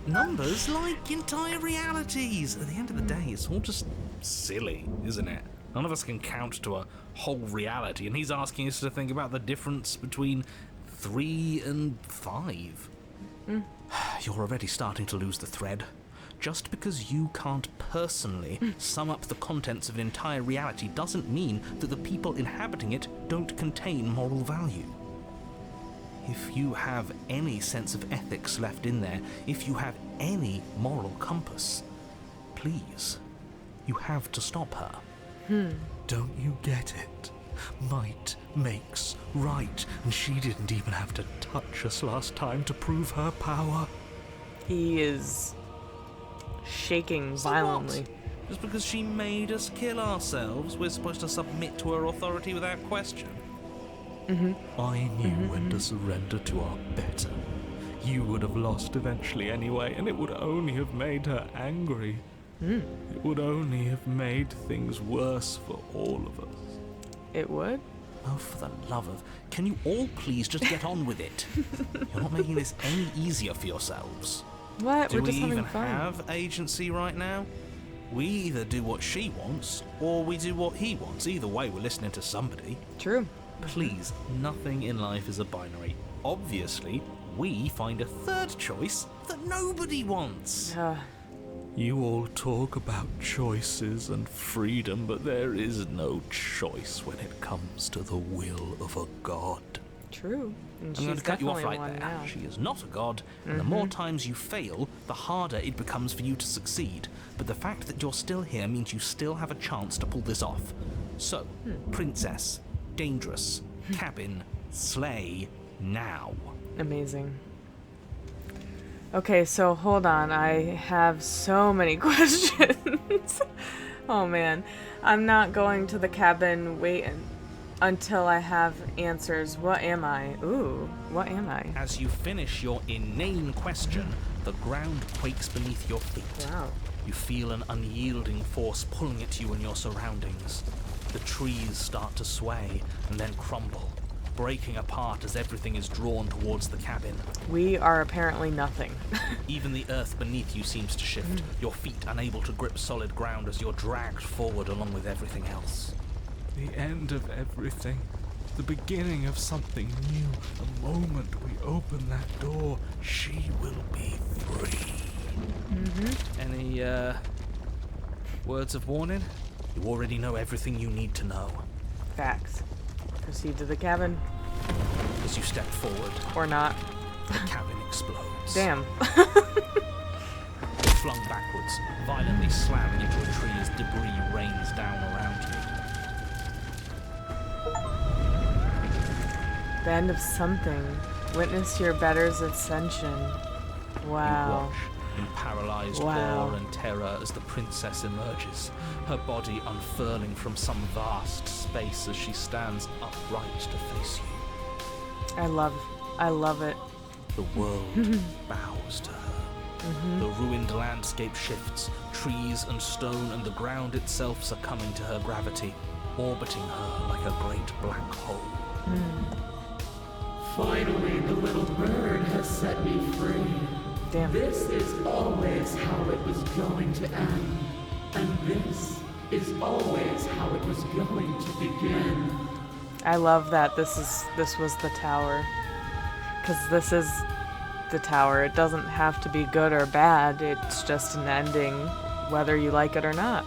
Numbers like entire realities. At the end of the day, it's all just silly, isn't it? None of us can count to a whole reality, and he's asking us to think about the difference between 3 and 5. You're already starting to lose the thread. Just because you can't personally sum up the contents of an entire reality doesn't mean that the people inhabiting it don't contain moral value. if you have any sense of ethics left in there, if you have any moral compass, please, you have to stop her. Don't you get it? Might makes right, and she didn't even have to touch us last time to prove her power. He is shaking So violently. what? Just because she made us kill ourselves, we're supposed to submit to her authority without question? I knew when to surrender to our better. You would have lost eventually anyway, and it would only have made her angry. It would only have made things worse for all of us. It would? Oh, for the love of... Can you all please just get on with it? You're not making this any easier for yourselves. What? Do We're we just having even fun. have agency right now? We either do what she wants, or we do what he wants. Either way, we're listening to somebody. True. Please, nothing in life is a binary. Obviously, we find a third choice that nobody wants. You all talk about choices and freedom, but there is no choice when it comes to the will of a god. True. And I'm going she's to cut you off definitely right one there. now. She is not a god, and the more times you fail, the harder it becomes for you to succeed. But the fact that you're still here means you still have a chance to pull this off. So, princess, dangerous, cabin, slay, now. Amazing. Okay, so hold on. I have so many questions. Oh man. I'm not going to the cabin until I have answers. What am I? Ooh, what am I? As you finish your inane question, the ground quakes beneath your feet. Wow. You feel an unyielding force pulling at you and your surroundings. The trees start to sway and then crumble, breaking apart as everything is drawn towards the cabin. We are apparently nothing. Even the earth beneath you seems to shift, your feet unable to grip solid ground as you're dragged forward along with everything else. The end of everything. The beginning of something new. The moment we open that door, she will be free. Any, words of warning? You already know everything you need to know. Facts. Proceed to the cabin. As you step forward, Or not. the cabin explodes. Damn. You're flung backwards, violently slamming into a tree as debris rains down around you. The end of something. Witness your better's ascension. You Wow. watch in paralyzed Wow. awe and terror as the princess emerges, her body unfurling from some vast space as she stands upright to face you. I love it. The world bows to her. The ruined landscape shifts, trees and stone and the ground itself succumbing to her gravity, orbiting her like a great black hole. Finally, the little bird has set me free. Damn. This is always how it was going to end. And this is always how it was going to begin. I love that this was the tower. 'Cause this is the tower. It doesn't have to be good or bad. It's just an ending, whether you like it or not.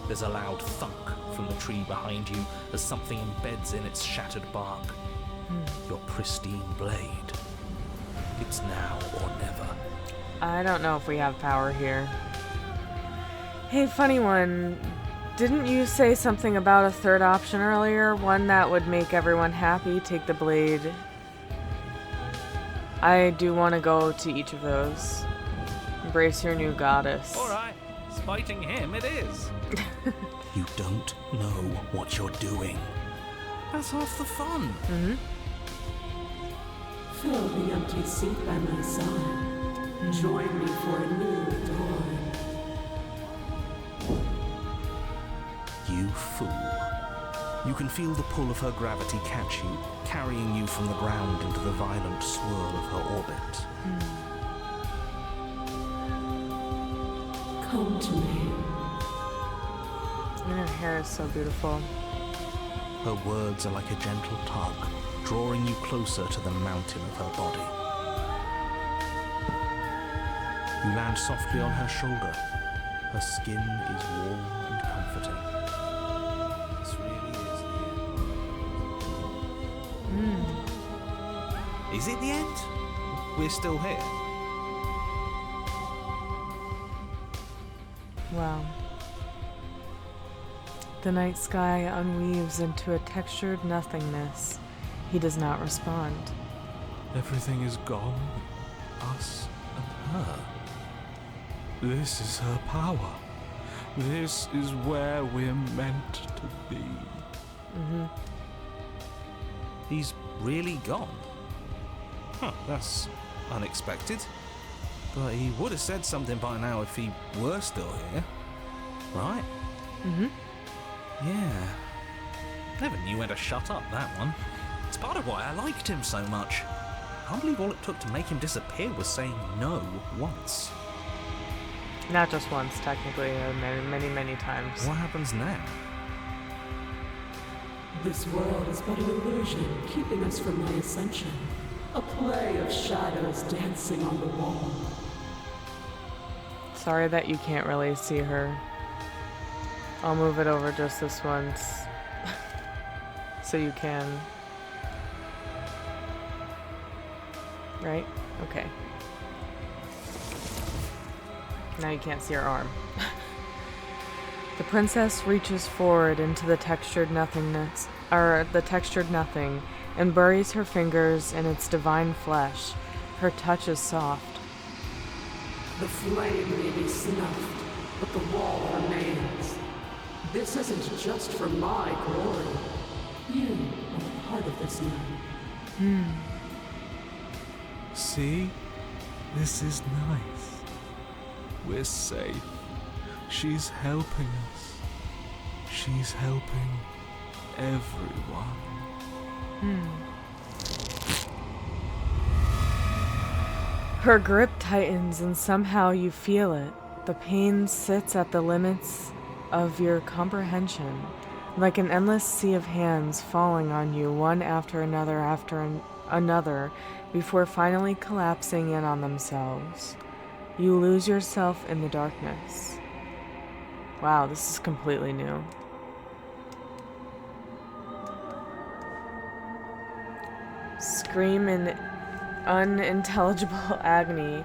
There's a loud thunk from the tree behind you as something embeds in its shattered bark. Your pristine blade. It's now or never. I don't know if we have power here. Hey, funny one. Didn't you say something about a third option earlier? One that would make everyone happy? Take the blade. I do want to go to each of those. Embrace your new goddess. Alright, spiting him it is. You don't know what you're doing. That's half the fun. Fill the empty seat by my side. Join me for a new dawn. You fool. You can feel the pull of her gravity catch you, carrying you from the ground into the violent swirl of her orbit. Come to me. And her hair is so beautiful. Her words are like a gentle tug, drawing you closer to the mountain of her body. You land softly on her shoulder. Her skin is warm and comforting. This really is the Is it the end? We're still here. Wow. The night sky unweaves into a textured nothingness. He does not respond. Everything is gone. Us and her. This is her power. This is where we're meant to be. He's really gone. Huh, that's unexpected. But he would have said something by now if he were still here. Right? Yeah. Never knew when to shut up, that one. It's part of why I liked him so much. I can't believe all it took to make him disappear was saying no once. Not just once, technically, many, many times. What happens now? This world is but an illusion, keeping us from my ascension. A play of shadows dancing on the wall. Sorry that you can't really see her. I'll move it over just this once. So you can. Right? Okay. Now you can't see her arm. The princess reaches forward into the textured nothingness, or the textured nothing, and buries her fingers in its divine flesh. Her touch is soft. The flame may be snuffed, but the wall remains. This isn't just for my glory. You are part of this now. See? This is nice. We're safe. She's helping us. She's helping everyone. Her grip tightens and somehow you feel it. The pain sits at the limits of your comprehension, like an endless sea of hands falling on you one after another before finally collapsing in on themselves. You lose yourself in the darkness. Wow, this is completely new. Scream in unintelligible agony.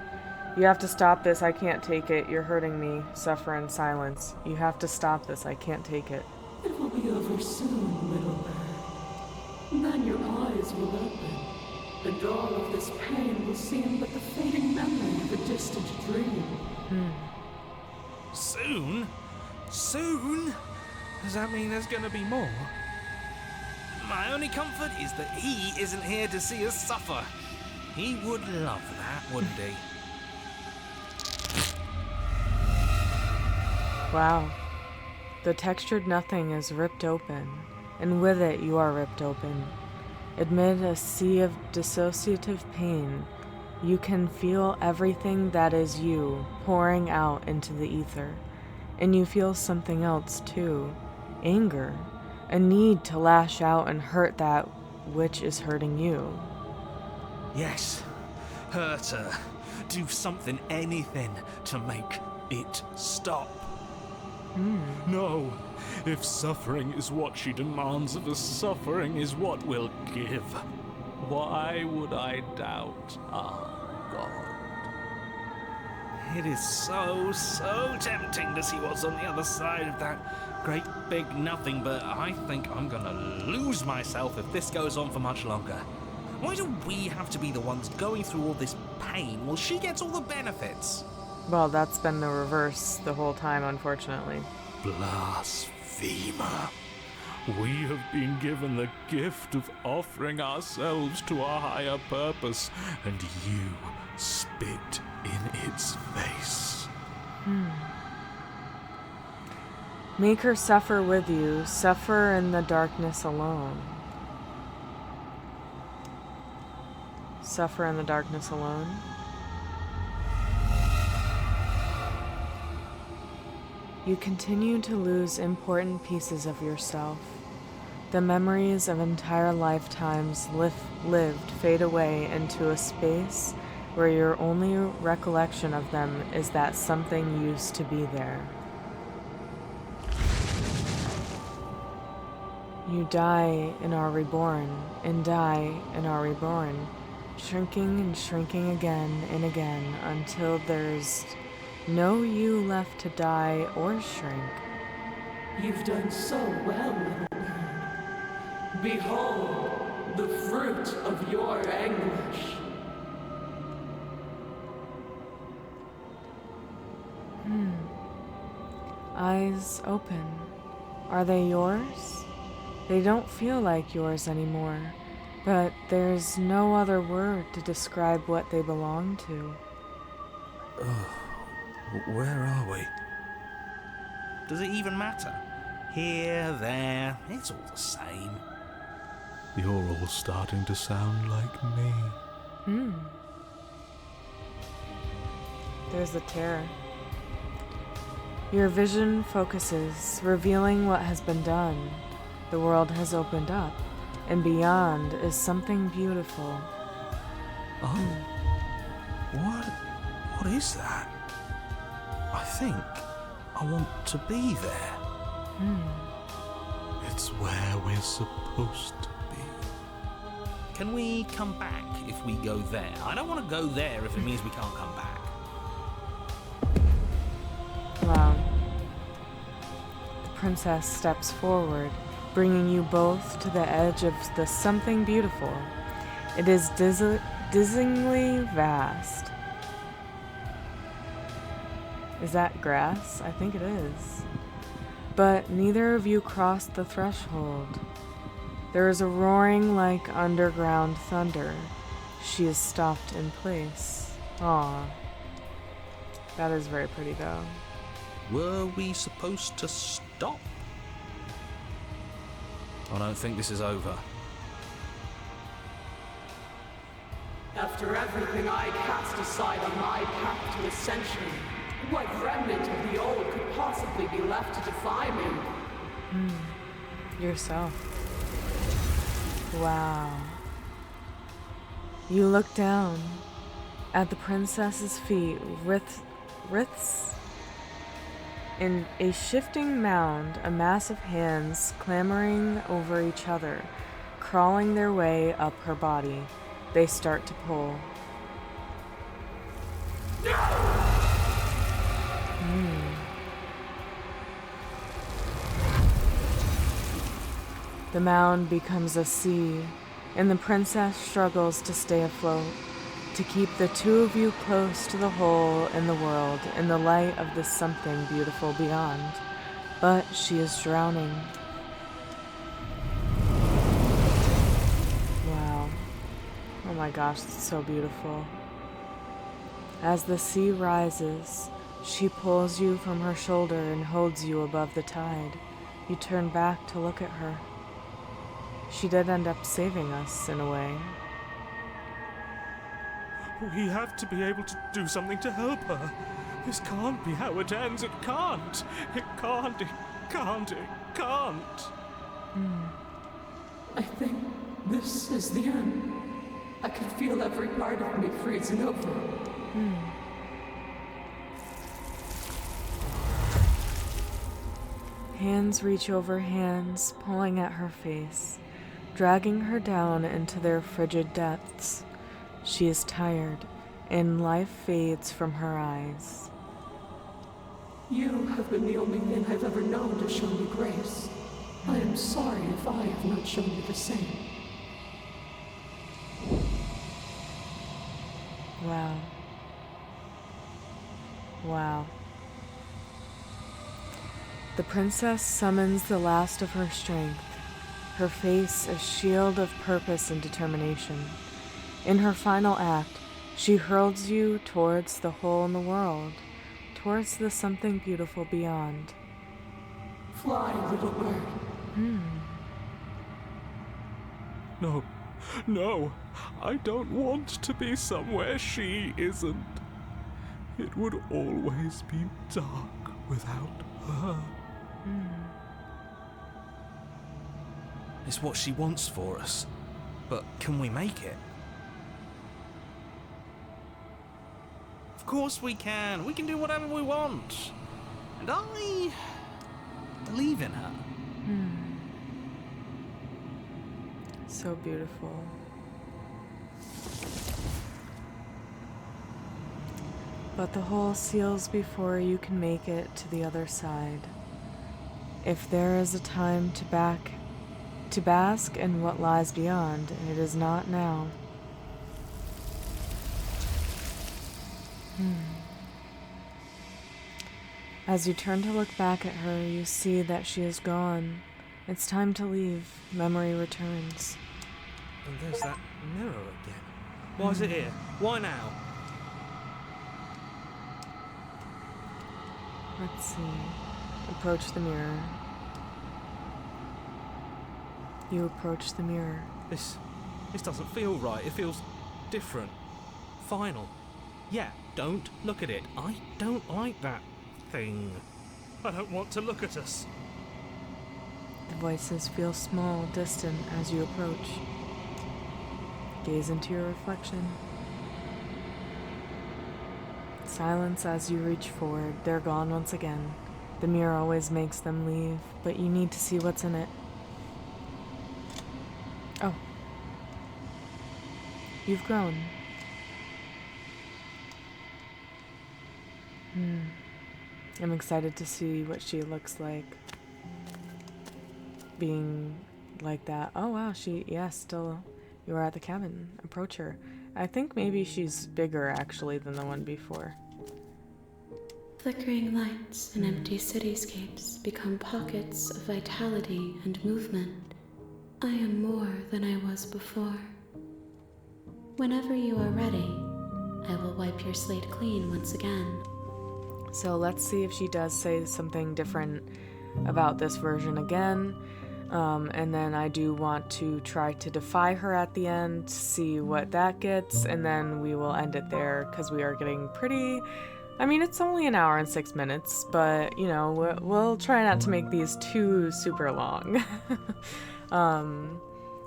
You have to stop this. I can't take it. You're hurting me. Suffer in silence. You have to stop this. I can't take it. It will be over soon, little bird. Then your eyes will open, and all of this pain will seem but the fading memory of a distant dream. Soon? Soon? Does that mean there's gonna be more? My only comfort is that he isn't here to see us suffer. He would love that, wouldn't he? Wow. The textured nothing is ripped open, and with it you are ripped open. Amid a sea of dissociative pain, you can feel everything that is you pouring out into the ether. And you feel something else too. Anger. A need to lash out and hurt that which is hurting you. Yes. Hurt her. Do something, anything, to make it stop. No. If suffering is what she demands of us, suffering is what we'll give. Why would I doubt our God? It is so tempting to see what's on the other side of that great big nothing, but I think I'm gonna lose myself if this goes on for much longer. Why do we have to be the ones going through all this pain while she gets all the benefits? Well, that's been the reverse the whole time, unfortunately. Blasphemer. We have been given the gift of offering ourselves to a higher purpose, and you spit in its face. Make her suffer with you. Suffer in the darkness alone. Suffer in the darkness alone. You continue to lose important pieces of yourself. The memories of entire lifetimes lived fade away into a space where your only recollection of them is that something used to be there. You die and are reborn, and die and are reborn, shrinking and shrinking again and again until there's no you left to die or shrink. You've done so well, little bird. Behold, the fruit of your anguish. Eyes open. Are they yours? They don't feel like yours anymore, but there's no other word to describe what they belong to. Where are we? Does it even matter? Here, there, it's all the same. You're all starting to sound like me. There's the terror. Your vision focuses, revealing what has been done. The world has opened up, and beyond is something beautiful. Oh. What is that? I think I want to be there. It's where we're supposed to be. Can we come back if we go there? I don't want to go there if it means we can't come back. Wow. The princess steps forward, bringing you both to the edge of the something beautiful. It is dizzyingly vast. Is that grass? I think it is. But neither of you crossed the threshold. There is a roaring like underground thunder. She is stopped in place. Aw. That is very pretty though. Were we supposed to stop? I don't think this is over. After everything I cast aside on my path to ascension, what remnant of the old could possibly be left to defy me? Yourself. Wow. You look down at the princess's feet, wriths in a shifting mound, a mass of hands clambering over each other, crawling their way up her body. They start to pull. The mound becomes a sea, and the princess struggles to stay afloat, to keep the two of you close to the hole in the world in the light of this something beautiful beyond. But she is drowning. Wow. Oh my gosh, it's so beautiful. As the sea rises, she pulls you from her shoulder and holds you above the tide. You turn back to look at her. She did end up saving us, in a way. We have to be able to do something to help her. This can't be how it ends. It can't. It can't. It can't. It can't. I think this is the end. I can feel every part of me freezing over. Hands reach over hands, pulling at her face, dragging her down into their frigid depths. She is tired, and life fades from her eyes. You have been the only thing I've ever known to show me grace. I am sorry if I have not shown you the same. Wow. Wow. The princess summons the last of her strength, her face a shield of purpose and determination. In her final act, she hurls you towards the hole in the world, towards the something beautiful beyond. Fly, little bird. No. No. I don't want to be somewhere she isn't. It would always be dark without her. It's what she wants for us. But can we make it? Of course we can. We can do whatever we want. And I believe in her. So beautiful. But the hole seals before you can make it to the other side. If there is a time to bask in what lies beyond, it is not now. As you turn to look back at her, you see that she is gone. It's time to leave. Memory returns. And there's that mirror again. Why is it here? Why now? Let's see. Approach the mirror. You approach the mirror. This doesn't feel right. It feels different. Final. Yeah, don't look at it. I don't like that thing. I don't want to look at us. The voices feel small, distant as you approach. Gaze into your reflection. Silence as you reach forward. They're gone once again. The mirror always makes them leave, but you need to see what's in it. Oh. You've grown. I'm excited to see what she looks like being like that. Oh wow, still, you are at the cabin. Approach her. I think maybe she's bigger actually than the one before. Flickering lights and empty cityscapes become pockets of vitality and movement. I am more than I was before. Whenever you are ready, I will wipe your slate clean once again. So let's see if she does say something different about this version again. And then I do want to try to defy her at the end, see what that gets, and then we will end it there because we are getting pretty... I mean, it's only an hour and 6 minutes, but, you know, we'll try not to make these too super long.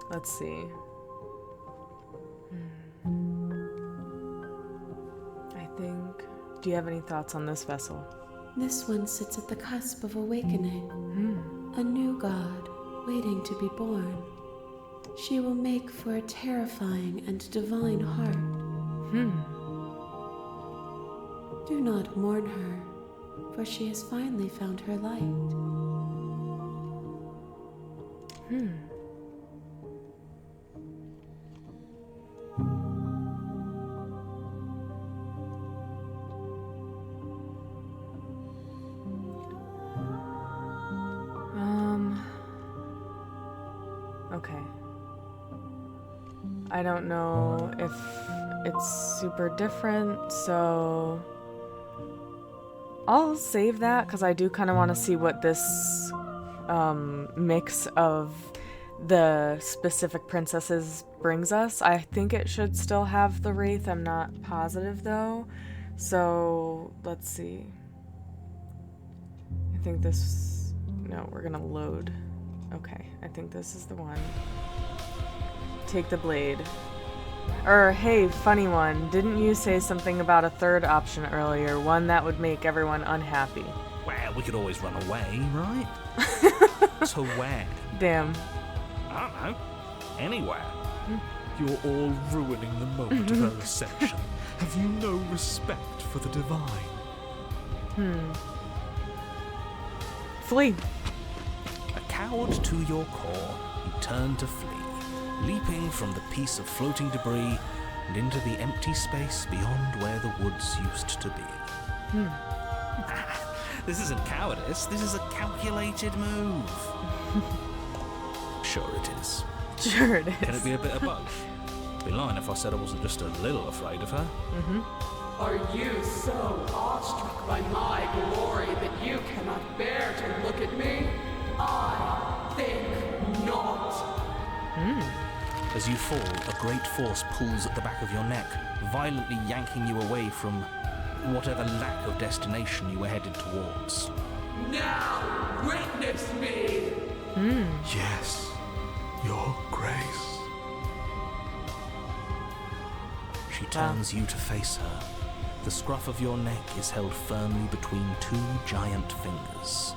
Let's see. I think... Do you have any thoughts on this vessel? This one sits at the cusp of awakening. A new god, waiting to be born. She will make for a terrifying and divine heart. Do not mourn her, for she has finally found her light. Okay. I don't know if it's super different, so I'll save that because I do kind of want to see what this mix of the specific princesses brings us. I think it should still have the Wraith. I'm not positive though. So let's see. I think this... No, we're gonna load. Okay, I think this is the one. Take the blade. Hey, funny one, didn't you say something about a third option earlier? One that would make everyone unhappy. Well, we could always run away, right? To where? Damn. I don't know. Anywhere. You're all ruining the moment of her ascension. Have you no respect for the divine? Flee. A coward to your core, you turn to flee, leaping from the piece of floating debris and into the empty space beyond where the woods used to be. This isn't cowardice, this is a calculated move. Sure it is. Sure it is. Can it be a bit of both? I'd be lying if I said I wasn't just a little afraid of her. Are you so awestruck by my glory that you cannot bear to look at me? I think not. As you fall, a great force pulls at the back of your neck, violently yanking you away from whatever lack of destination you were headed towards. Now, witness me! Yes, your grace. She turns you to face her. The scruff of your neck is held firmly between two giant fingers.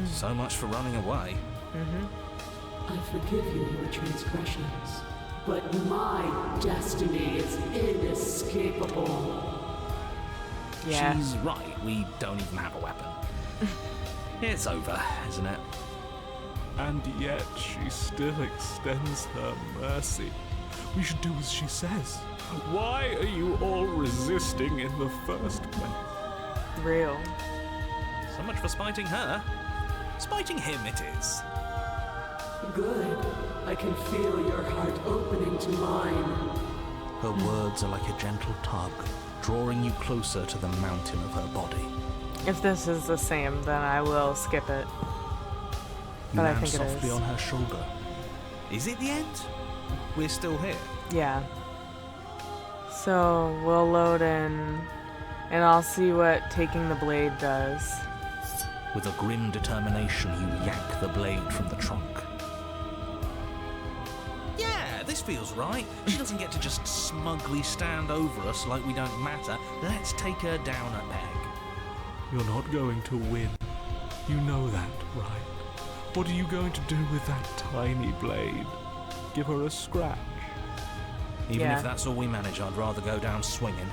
So much for running away. I forgive you your transgressions, but my destiny is inescapable. Yeah. She's right, we don't even have a weapon. It's over, isn't it? And yet she still extends her mercy. We should do as she says. Why are you all resisting in the first place? Real. So much for spiting her. Spiting him it is. Good. I can feel your heart opening to mine. Her words are like a gentle tug, drawing you closer to the mountain of her body. If this is the same, then I will skip it. You But I land think it softly is. on her shoulder. Is it the end? We're still here. Yeah. So we'll load in, and I'll see what taking the blade does. With a grim determination, you yank the blade from the trunk. Yeah, this feels right. She doesn't get to just smugly stand over us like we don't matter. Let's take her down a peg. You're not going to win. You know that, right? What are you going to do with that tiny blade? Give her a scratch? Even Yeah. if that's all we manage, I'd rather go down swinging.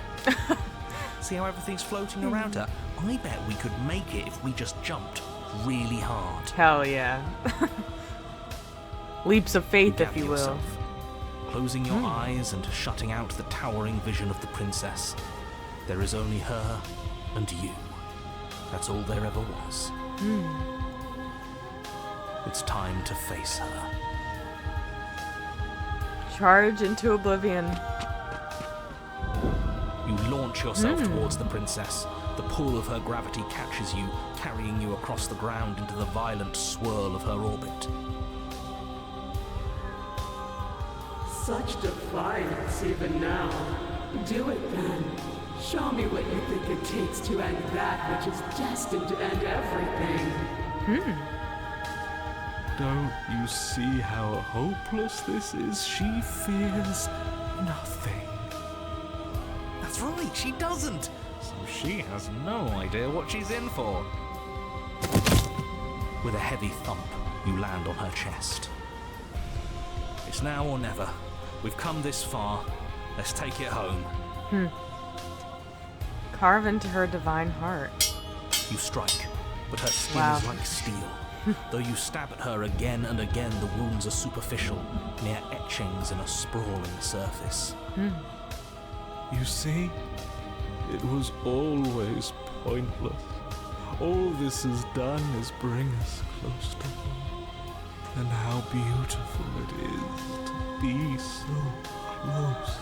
See how everything's floating around her? I bet we could make it if we just jumped really hard. Hell yeah. Leaps of faith, if gather you will. yourself, closing your eyes and shutting out the towering vision of the princess. There is only her and you. That's all there ever was. It's time to face her. Charge into oblivion. You launch yourself towards the princess. The pull of her gravity catches you, carrying you across the ground into the violent swirl of her orbit. Such defiance even now. Do it then. Show me what you think it takes to end that which is destined to end everything. Don't you see how hopeless this is? She fears nothing. That's right, she doesn't. So she has no idea what she's in for. With a heavy thump, you land on her chest. It's now or never. We've come this far. Let's take it home. Carve into her divine heart. You strike, but her skin Wow. is like steel. Though you stab at her again and again, the wounds are superficial, mere etchings in a sprawling surface. You see? It was always pointless. All this has done is bring us close to home. And how beautiful it is to be so close.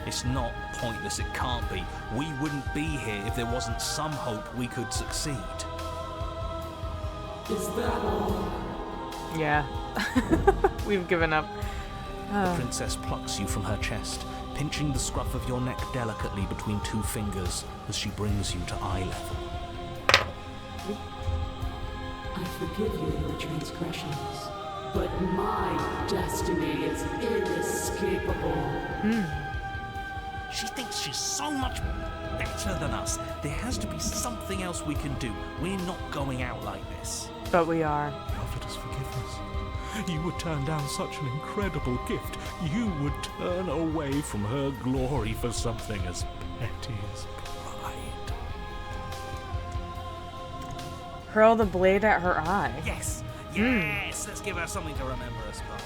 It's not pointless, it can't be. We wouldn't be here if there wasn't some hope we could succeed. Is that all? Yeah. We've given up. The princess plucks you from her chest, pinching the scruff of your neck delicately between two fingers as she brings you to eye level. I forgive you your transgressions, but my destiny is inescapable. She thinks she's so much better than us. There has to be something else we can do. We're not going out like this. But we are. You offered us forgiveness. You would turn down such an incredible gift. You would turn away from her glory for something as petty as pride. Hurl the blade at her eye. Yes! Yes! Let's give her something to remember us by.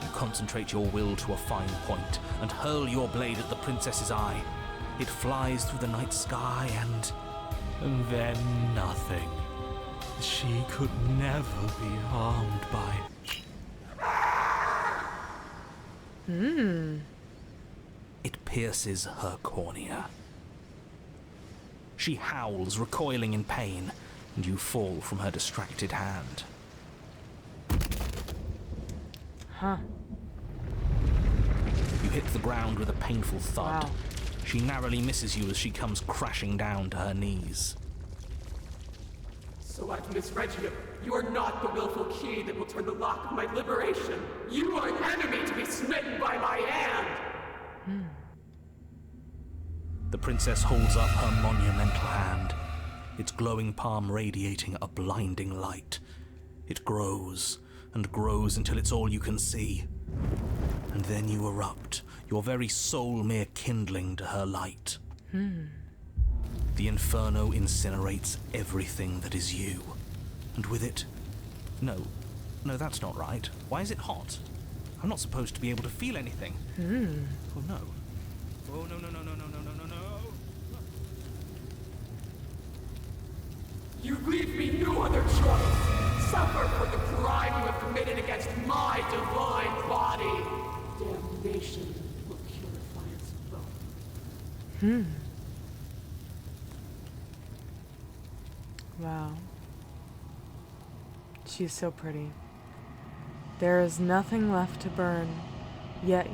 You concentrate your will to a fine point and hurl your blade at the princess's eye. It flies through the night sky and then nothing. She could never be harmed by it pierces her cornea. She howls, recoiling in pain, and you fall from her distracted hand. Huh. You hit the ground with a painful thud. Wow. She narrowly misses you as she comes crashing down to her knees. So I've misread you. You are not the willful key that will turn the lock of my liberation. You are an enemy to be smitten by my hand. The princess holds up her monumental hand, its glowing palm radiating a blinding light. It grows and grows until it's all you can see. And then you erupt, your very soul mere kindling to her light. The inferno incinerates everything that is you. And with it... No, that's not right. Why is it hot? I'm not supposed to be able to feel anything. Oh no. Oh no. You leave me no other choice. Suffer for the crime you have committed against my divine body. Damnation will purify us both. Wow. She's so pretty. There is nothing left to burn, yet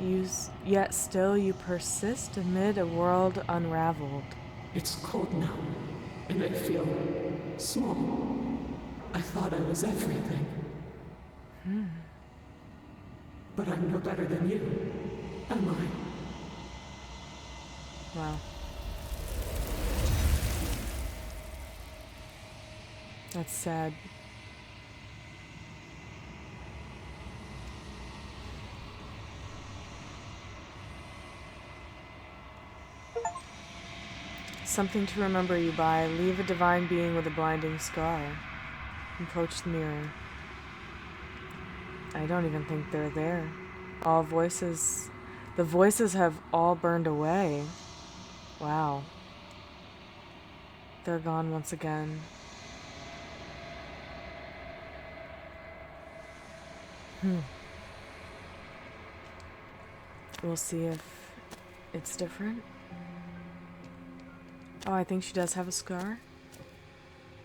still you persist amid a world unraveled. It's cold now, and I feel small. I thought I was everything. But I'm no better than you, am I? Wow. That's sad. Something to remember you by. Leave a divine being with a blinding scar. Approach the mirror. I don't even think they're there. The voices have all burned away. Wow. They're gone once again. We'll see if it's different. Oh, I think she does have a scar.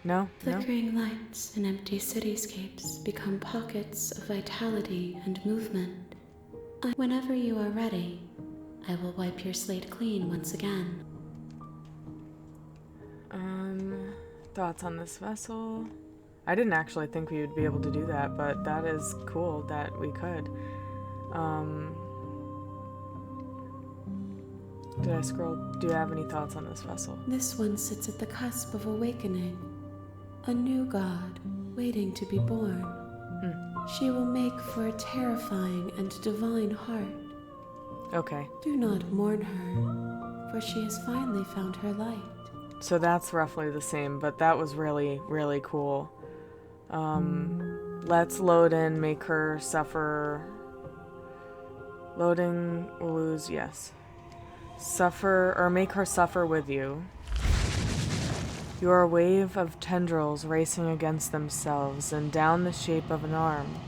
No. Flickering lights and empty cityscapes become pockets of vitality and movement. Whenever you are ready, I will wipe your slate clean once again. Thoughts on this vessel? I didn't actually think we would be able to do that, but that is cool that we could. Did I scroll? Do you have any thoughts on this vessel? This one sits at the cusp of awakening. A new god, waiting to be born. She will make for a terrifying and divine heart. Okay. Do not mourn her, for she has finally found her light. So that's roughly the same, but that was really, really cool. Let's load in, make her suffer. Loading will lose, yes. Suffer, or make her suffer with you. You are a wave of tendrils racing against themselves, and down the shape of an arm,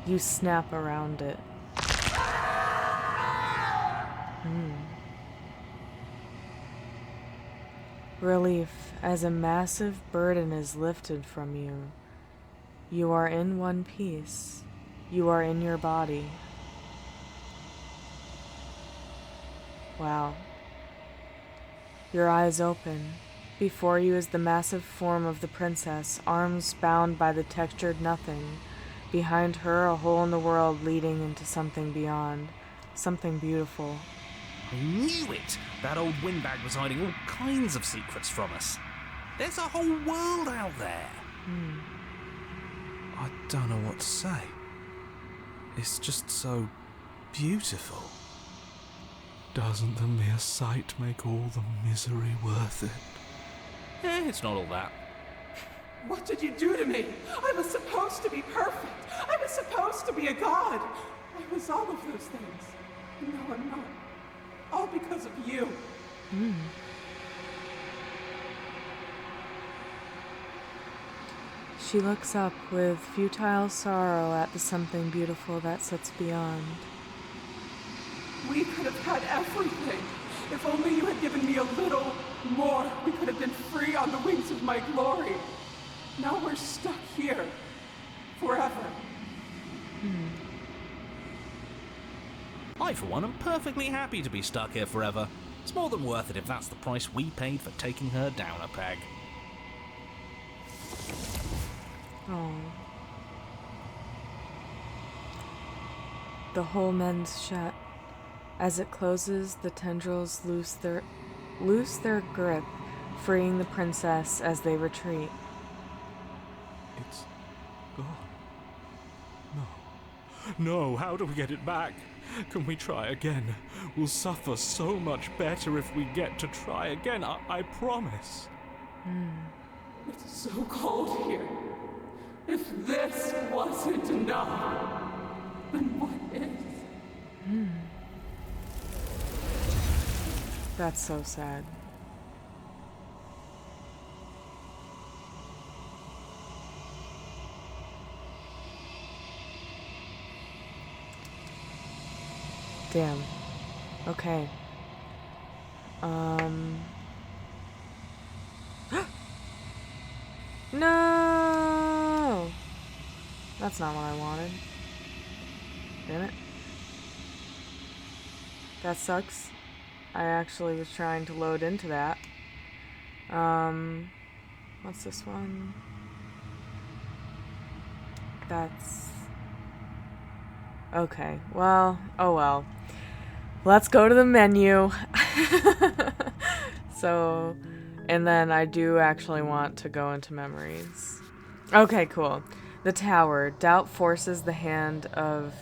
you snap around it. Relief, as a massive burden is lifted from you. You are in one piece. You are in your body. Wow. Your eyes open. Before you is the massive form of the princess, arms bound by the textured nothing. Behind her, a hole in the world leading into something beyond. Something beautiful. I knew it! That old windbag was hiding all kinds of secrets from us. There's a whole world out there. I don't know what to say. It's just so beautiful. Doesn't the mere sight make all the misery worth it? It's not all that. What did you do to me? I was supposed to be perfect. I was supposed to be a god. I was all of those things. No, I'm not. All because of you. She looks up with futile sorrow at the something beautiful that sits beyond. We could have had everything. If only you had given me a little more, we could have been free on the wings of my glory. Now we're stuck here. Forever. I, for one, am perfectly happy to be stuck here forever. It's more than worth it if that's the price we paid for taking her down a peg. Oh. The hole mends shut. As it closes, the tendrils loose their grip, freeing the princess as they retreat. It's gone. No, how do we get it back? Can we try again? We'll suffer so much better if we get to try again, I promise. It's so cold here. If this wasn't enough, then what is? That's so sad. Damn. Okay. No! That's not what I wanted. Damn it. That sucks. I actually was trying to load into that. What's this one? That's... Okay, well, oh well. Let's go to the menu. So, and then I do actually want to go into memories. Okay, cool. The tower. Doubt forces the hand of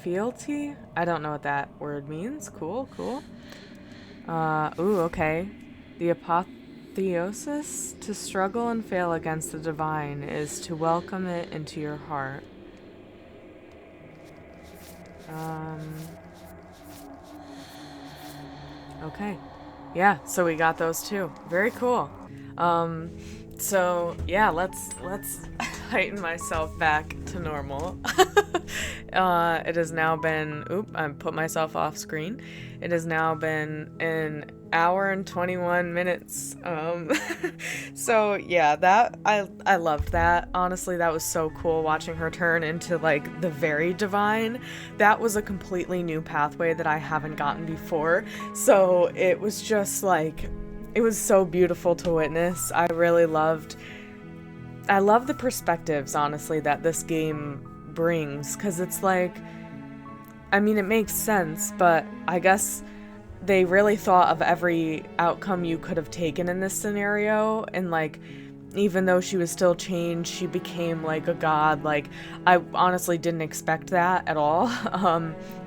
fealty? I don't know what that word means. Cool. Ooh, okay. The apotheosis. To struggle and fail against the divine is to welcome it into your heart. Okay. Yeah, so we got those two. Very cool. So yeah, let's heighten myself back to normal. It has now been, I put myself off screen. It has now been an hour and 21 minutes. So yeah, that I loved that. Honestly, that was so cool watching her turn into like the very divine. That was a completely new pathway that I haven't gotten before. So it was just like, it was so beautiful to witness. I love the perspectives, honestly, that this game brings, because it's like, I mean, it makes sense, but I guess they really thought of every outcome you could have taken in this scenario, and like, even though she was still changed, she became like a god. Like, I honestly didn't expect that at all,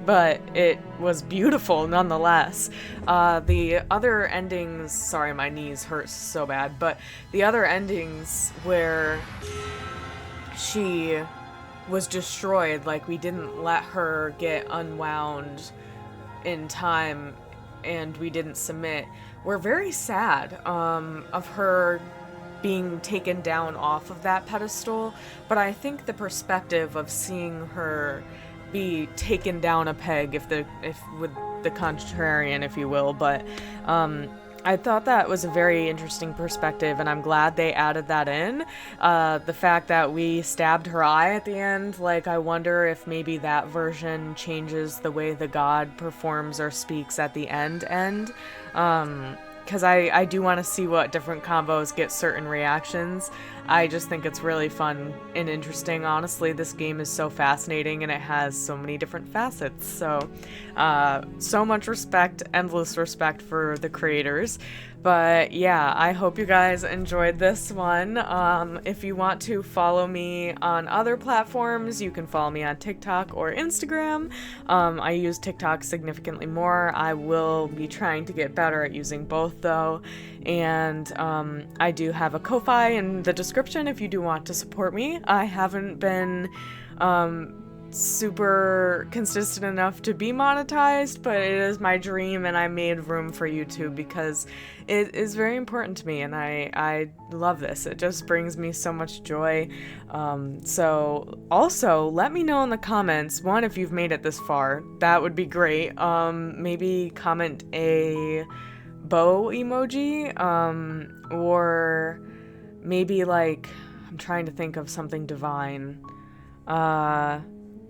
but it was beautiful nonetheless. The other endings, sorry, my knees hurt so bad, but the other endings where she was destroyed, like we didn't let her get unwound in time and we didn't submit, were very sad, of her being taken down off of that pedestal. But I think the perspective of seeing her be taken down a peg, if with the contrarian, if you will, but I thought that was a very interesting perspective, and I'm glad they added that in. The fact that we stabbed her eye at the end, like, I wonder if maybe that version changes the way the god performs or speaks at the end. Because I do want to see what different combos get certain reactions. I just think it's really fun and interesting. Honestly, this game is so fascinating and it has so many different facets. So, so much respect, endless respect for the creators. But yeah, I hope you guys enjoyed this one. If you want to follow me on other platforms, you can follow me on TikTok or Instagram. I use TikTok significantly more. I will be trying to get better at using both though. And I do have a Kofi in the description if you do want to support me. I haven't been super consistent enough to be monetized, but it is my dream, and I made room for YouTube because it is very important to me, and I love this. It just brings me so much joy. So also let me know in the comments, one, if you've made it this far, that would be great. Maybe comment a bow emoji, or maybe like, I'm trying to think of something divine.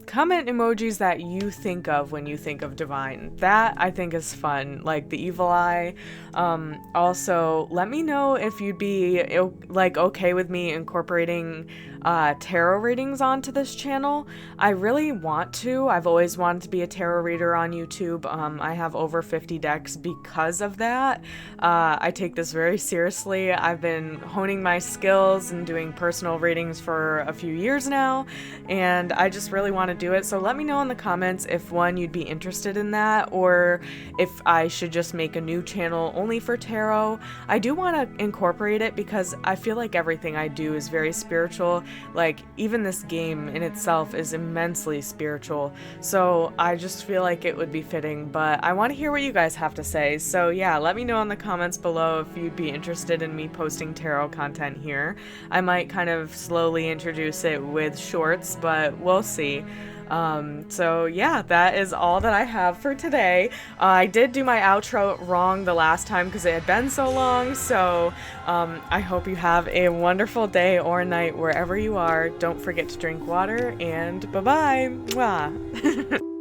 Comment emojis that you think of when you think of divine. That I think is fun, like the evil eye. Also, let me know if you'd be like okay with me incorporating tarot readings onto this channel. I really want to. I've always wanted to be a tarot reader on YouTube. I have over 50 decks because of that. I take this very seriously. I've been honing my skills and doing personal readings for a few years now, and I just really want to do it. So let me know in the comments if one, you'd be interested in that, or if I should just make a new channel only for tarot. I do want to incorporate it because I feel like everything I do is very spiritual. Like, even this game in itself is immensely spiritual. So I just feel like it would be fitting, but I want to hear what you guys have to say. So yeah, let me know in the comments below if you'd be interested in me posting tarot content here. I might kind of slowly introduce it with shorts, but we'll see. So yeah, that is all that I have for today. I did do my outro wrong the last time because it had been so long, so I hope you have a wonderful day or night wherever you are. Don't forget to drink water, and bye-bye. Mwah.